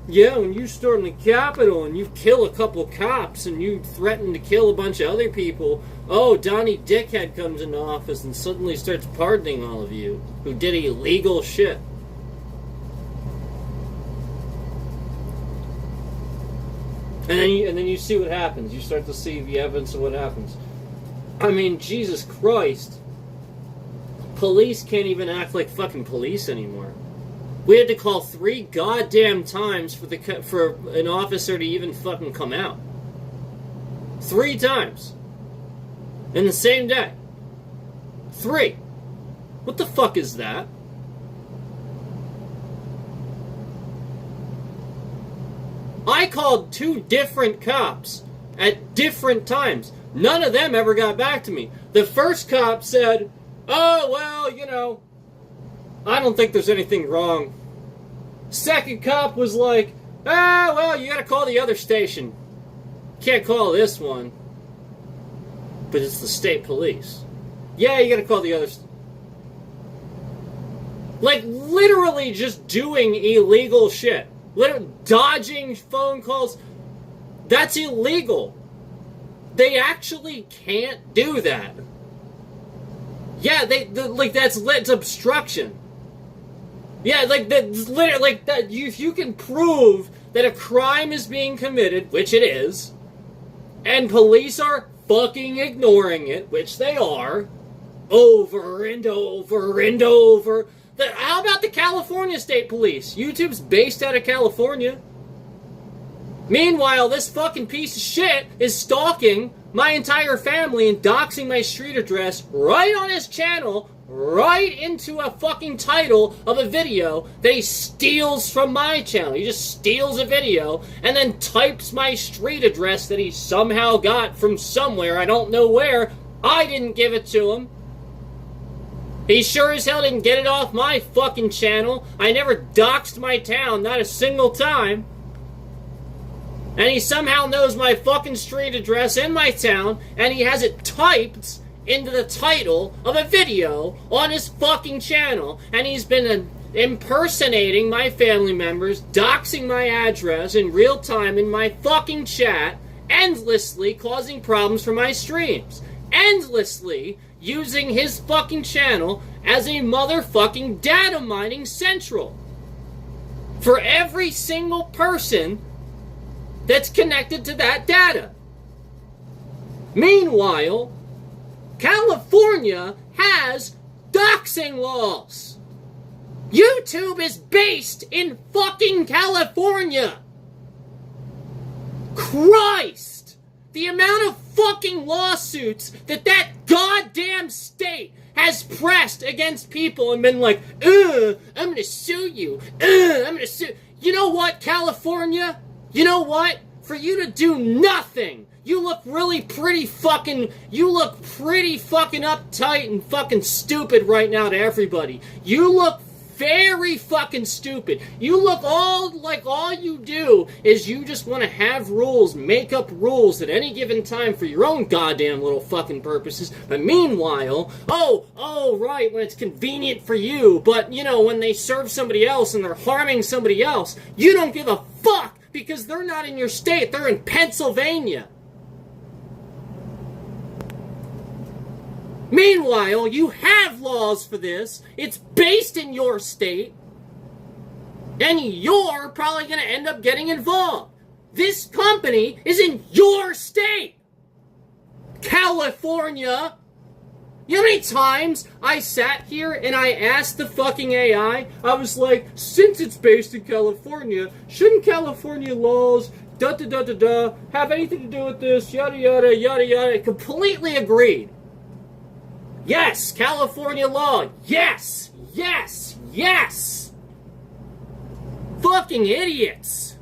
Yeah, when you storm the Capitol and you kill a couple cops and you threaten to kill a bunch of other people, Donnie Dickhead comes into office and suddenly starts pardoning all of you who did illegal shit. And then you see what happens. You start to see the evidence of what happens. I mean, Jesus Christ. Police can't even act like fucking police anymore. We had to call 3 goddamn times for an officer to even fucking come out. 3 times. In the same day. 3. What the fuck is that? I called 2 different cops at different times. None of them ever got back to me. The first cop said, I don't think there's anything wrong. Second cop was like, you gotta call the other station. Can't call this one. But it's the state police. Yeah, you gotta call the other like, literally just doing illegal shit. Dodging phone calls. That's illegal. They actually can't do that. Yeah, it's obstruction. Yeah, that's literally, if you can prove that a crime is being committed, which it is, and police are fucking ignoring it, which they are, over and over and over. How about the California State Police? YouTube's based out of California. Meanwhile, this fucking piece of shit is stalking my entire family and doxing my street address right on his channel, right into a fucking title of a video that he steals from my channel. He just steals a video and then types my street address that he somehow got from somewhere, I don't know where. I didn't give it to him. He sure as hell didn't get it off my fucking channel. I never doxed my town, not a single time. And he somehow knows my fucking street address in my town, and he has it typed into the title of a video on his fucking channel. And he's been impersonating my family members, doxing my address in real time in my fucking chat, endlessly causing problems for my streams. Endlessly using his fucking channel as a motherfucking data mining central for every single person that's connected to that data. Meanwhile, California has doxing laws. YouTube is based in fucking California. Christ! The amount of fucking lawsuits that goddamn state has pressed against people and been like, I'm gonna sue you. I'm gonna sue. You know what, California? You know what? For you to do nothing, you look pretty fucking uptight and fucking stupid right now to everybody. You look very fucking stupid. You look all you do is you just want to have rules, make up rules at any given time for your own goddamn little fucking purposes. But meanwhile, right, when it's convenient for you, but you know, when they serve somebody else and they're harming somebody else, you don't give a fuck because they're not in your state, they're in Pennsylvania. Meanwhile, you have laws for this, it's based in your state, and you're probably going to end up getting involved. This company is in your state, California. You know how many times I sat here and I asked the fucking AI, I was like, since it's based in California, shouldn't California laws, have anything to do with this, yada yada, yada yada. It completely agreed. Yes, California law. Yes, yes, yes. Fucking idiots.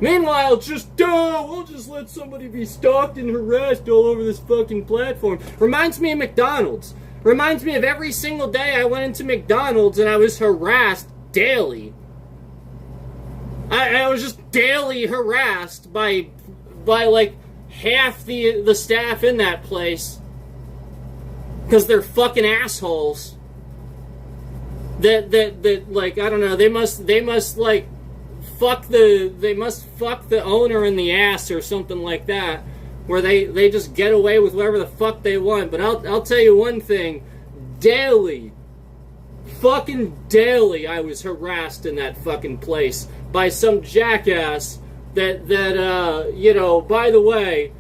Meanwhile, we'll just let somebody be stalked and harassed all over this fucking platform. Reminds me of McDonald's. Reminds me of every single day I went into McDonald's and I was harassed daily. I was just daily harassed by like half the staff in that place. Because they're fucking assholes. That like, I don't know, they must like fuck the owner in the ass or something like that, where they just get away with whatever the fuck they want. But I'll tell you one thing, fucking daily I was harassed in that fucking place by some jackass that you know, by the way,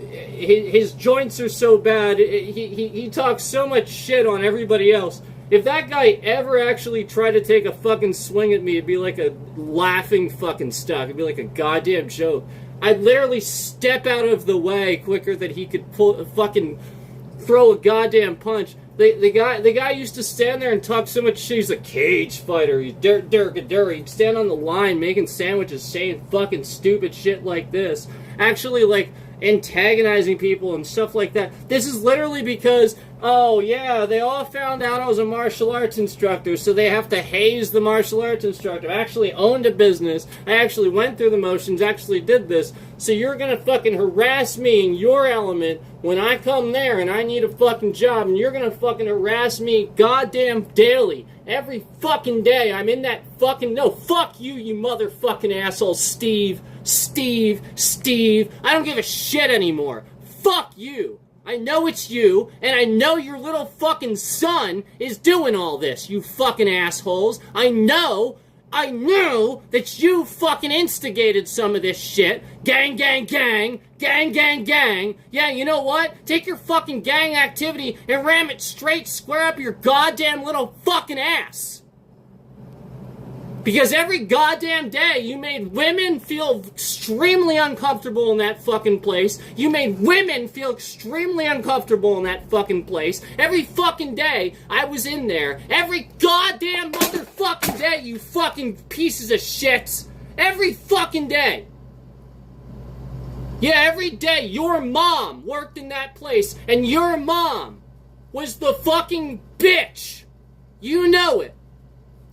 his joints are so bad, he talks so much shit on everybody else. If that guy ever actually tried to take a fucking swing at me, it'd be like a laughing fucking stock. It'd be like a goddamn joke. I'd literally step out of the way quicker than he could fucking throw a goddamn punch. The guy used to stand there and talk so much shit. He's a cage fighter. He's He'd stand on the line making sandwiches, saying fucking stupid shit like this. Actually, like, antagonizing people and stuff like that. This is literally because, oh yeah, they all found out I was a martial arts instructor, so they have to haze the martial arts instructor. I actually owned a business. I actually went through the motions, actually did this. So you're gonna fucking harass me in your element when I come there and I need a fucking job, and you're gonna fucking harass me goddamn daily. Every fucking day I'm in that fucking... No, fuck you, you motherfucking asshole, Steve. Steve. I don't give a shit anymore. Fuck you. I know it's you, and I know your little fucking son is doing all this, you fucking assholes. I know that you fucking instigated some of this shit. Gang. Yeah, you know what? Take your fucking gang activity and ram it straight square up your goddamn little fucking ass. Because every goddamn day you made women feel extremely uncomfortable in that fucking place. You made women feel extremely uncomfortable in that fucking place. Every fucking day I was in there. Every goddamn motherfucking day, you fucking pieces of shit. Every fucking day. Yeah, every day your mom worked in that place, and your mom was the fucking bitch. You know it.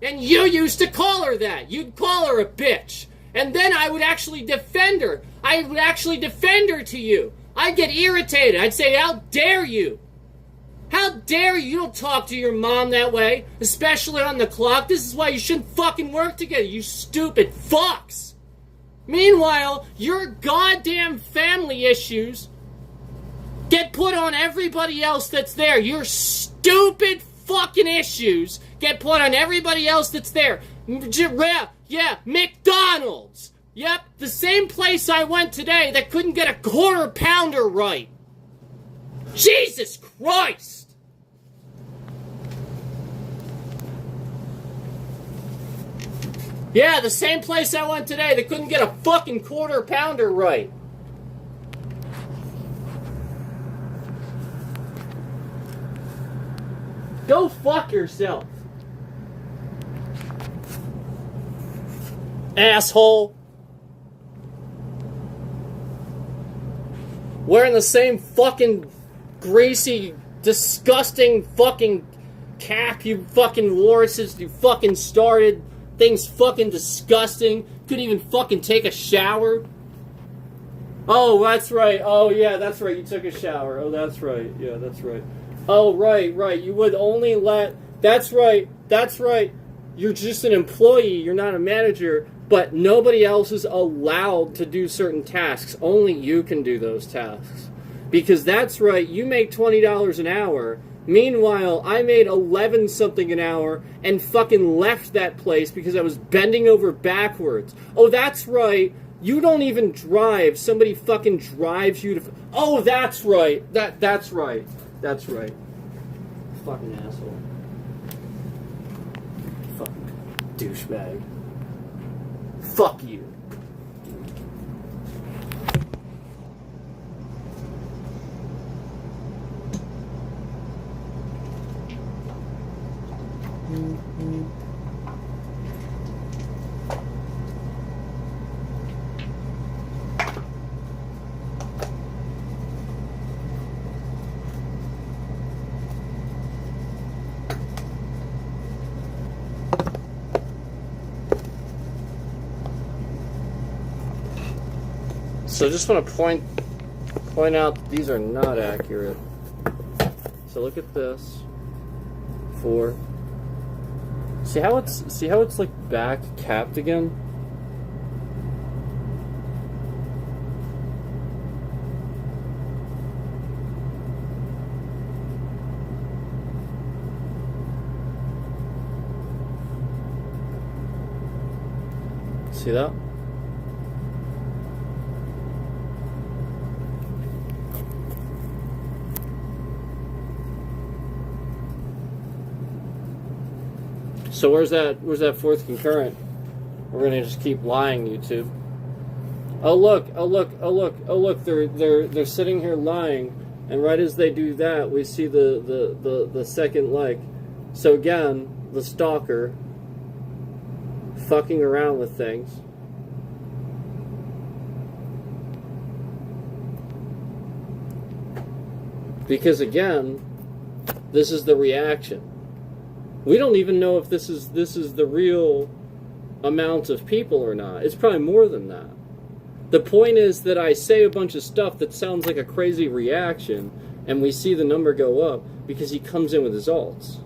And you used to call her that. You'd call her a bitch. And then I would actually defend her. I would actually defend her to you. I'd get irritated. I'd say, how dare you? How dare you? You don't talk to your mom that way. Especially on the clock. This is why you shouldn't fucking work together, you stupid fucks. Meanwhile, your goddamn family issues get put on everybody else that's there. Your stupid fucking issues get put on everybody else that's there. Yeah, McDonald's. Yep, the same place I went today that couldn't get a quarter pounder right. Jesus Christ! Yeah, the same place I went today that couldn't get a fucking quarter pounder right. Go fuck yourself. Asshole. Wearing the same fucking greasy, disgusting fucking cap you fucking wore since you fucking started. Things fucking disgusting. Couldn't even fucking take a shower. Oh, that's right. Oh, yeah, that's right. You took a shower. Oh, that's right. Yeah, that's right. Oh, right. You would only let... That's right. You're just an employee. You're not a manager. But nobody else is allowed to do certain tasks. Only you can do those tasks. Because that's right. You make $20 an hour. Meanwhile, I made 11 something an hour and fucking left that place because I was bending over backwards. Oh, that's right. You don't even drive. Somebody fucking drives you to... Oh, that's right. That's right. That's right. Fucking asshole. Fucking douchebag. Fuck you. So I just want to point out that these are not accurate. So look at this. 4. See how it's like back capped again? See that? So where's that fourth concurrent? We're gonna just keep lying, YouTube. Oh look, they're sitting here lying, and right as they do that, we see the second like. So again, the stalker fucking around with things. Because again, this is the reaction. We don't even know if this is the real amount of people or not. It's probably more than that. The point is that I say a bunch of stuff that sounds like a crazy reaction, and we see the number go up because he comes in with his alts.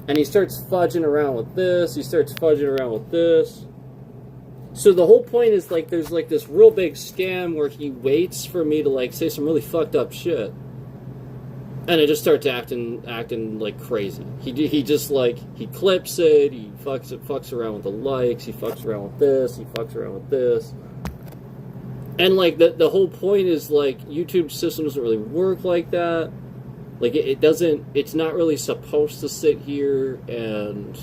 And he starts fudging around with this, he starts fudging around with this. So the whole point is, like, there's like this real big scam where he waits for me to like say some really fucked up shit. And it just starts acting like crazy. He just like, he clips it, he fucks around with the likes, he fucks around with this, he fucks around with this. And like the whole point is, like, YouTube system doesn't really work like that. Like it doesn't, it's not really supposed to sit here and,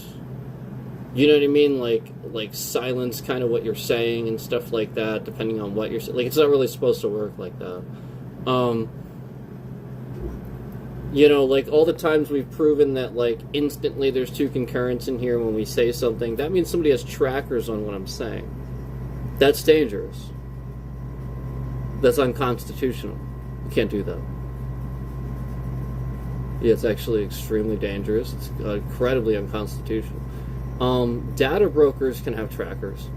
you know what I mean, like silence kind of what you're saying and stuff like that, depending on what you're saying. Like, it's not really supposed to work like that. You know, like, all the times we've proven that, like, instantly there's two concurrents in here when we say something, that means somebody has trackers on what I'm saying. That's dangerous. That's unconstitutional. You can't do that. Yeah, it's actually extremely dangerous. It's incredibly unconstitutional. Data brokers can have trackers,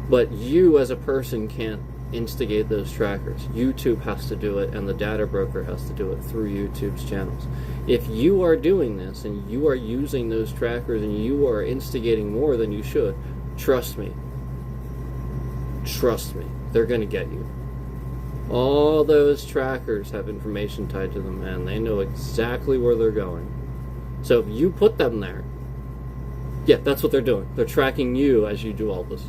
but you as a person can't instigate those trackers. YouTube has to do it, and the data broker has to do it through YouTube's channels. If you are doing this and you are using those trackers and you are instigating more than you should, trust me, they're going to get you. All those trackers have information tied to them, and they know exactly where they're going. So if you put them there, yeah, that's what they're doing. They're tracking you as you do all this.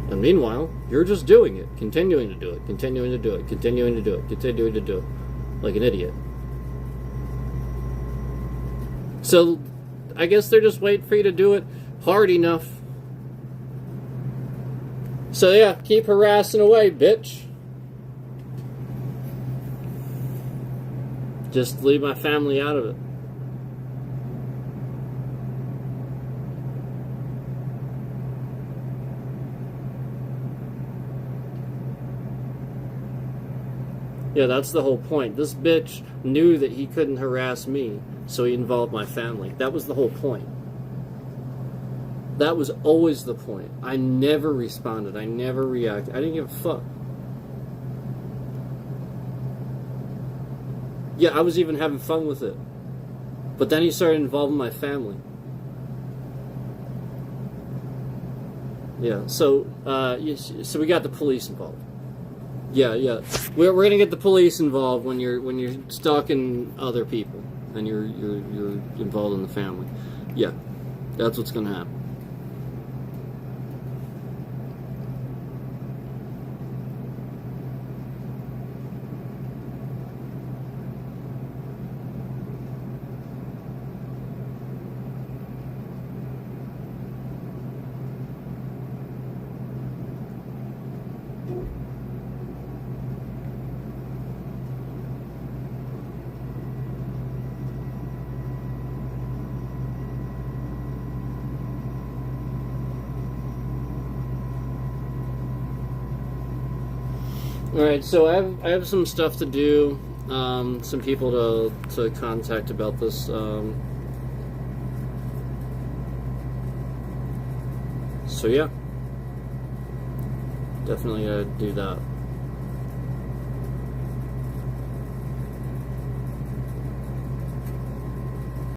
And meanwhile, you're just doing it, continuing to do it, continuing to do it, continuing to do it, continuing to do it, like an idiot. So, I guess they're just waiting for you to do it hard enough. So yeah, keep harassing away, bitch. Just leave my family out of it. Yeah, that's the whole point. This bitch knew that he couldn't harass me, so he involved my family. That was the whole point. That was always the point. I never responded. I never reacted. I didn't give a fuck. Yeah, I was even having fun with it. But then he started involving my family. Yeah, so we got the police involved. Yeah. We're gonna get the police involved when you're stalking other people and you're involved in the family. Yeah, that's what's gonna happen. Alright, so I have some stuff to do, some people to contact about this. So yeah, definitely gotta do that.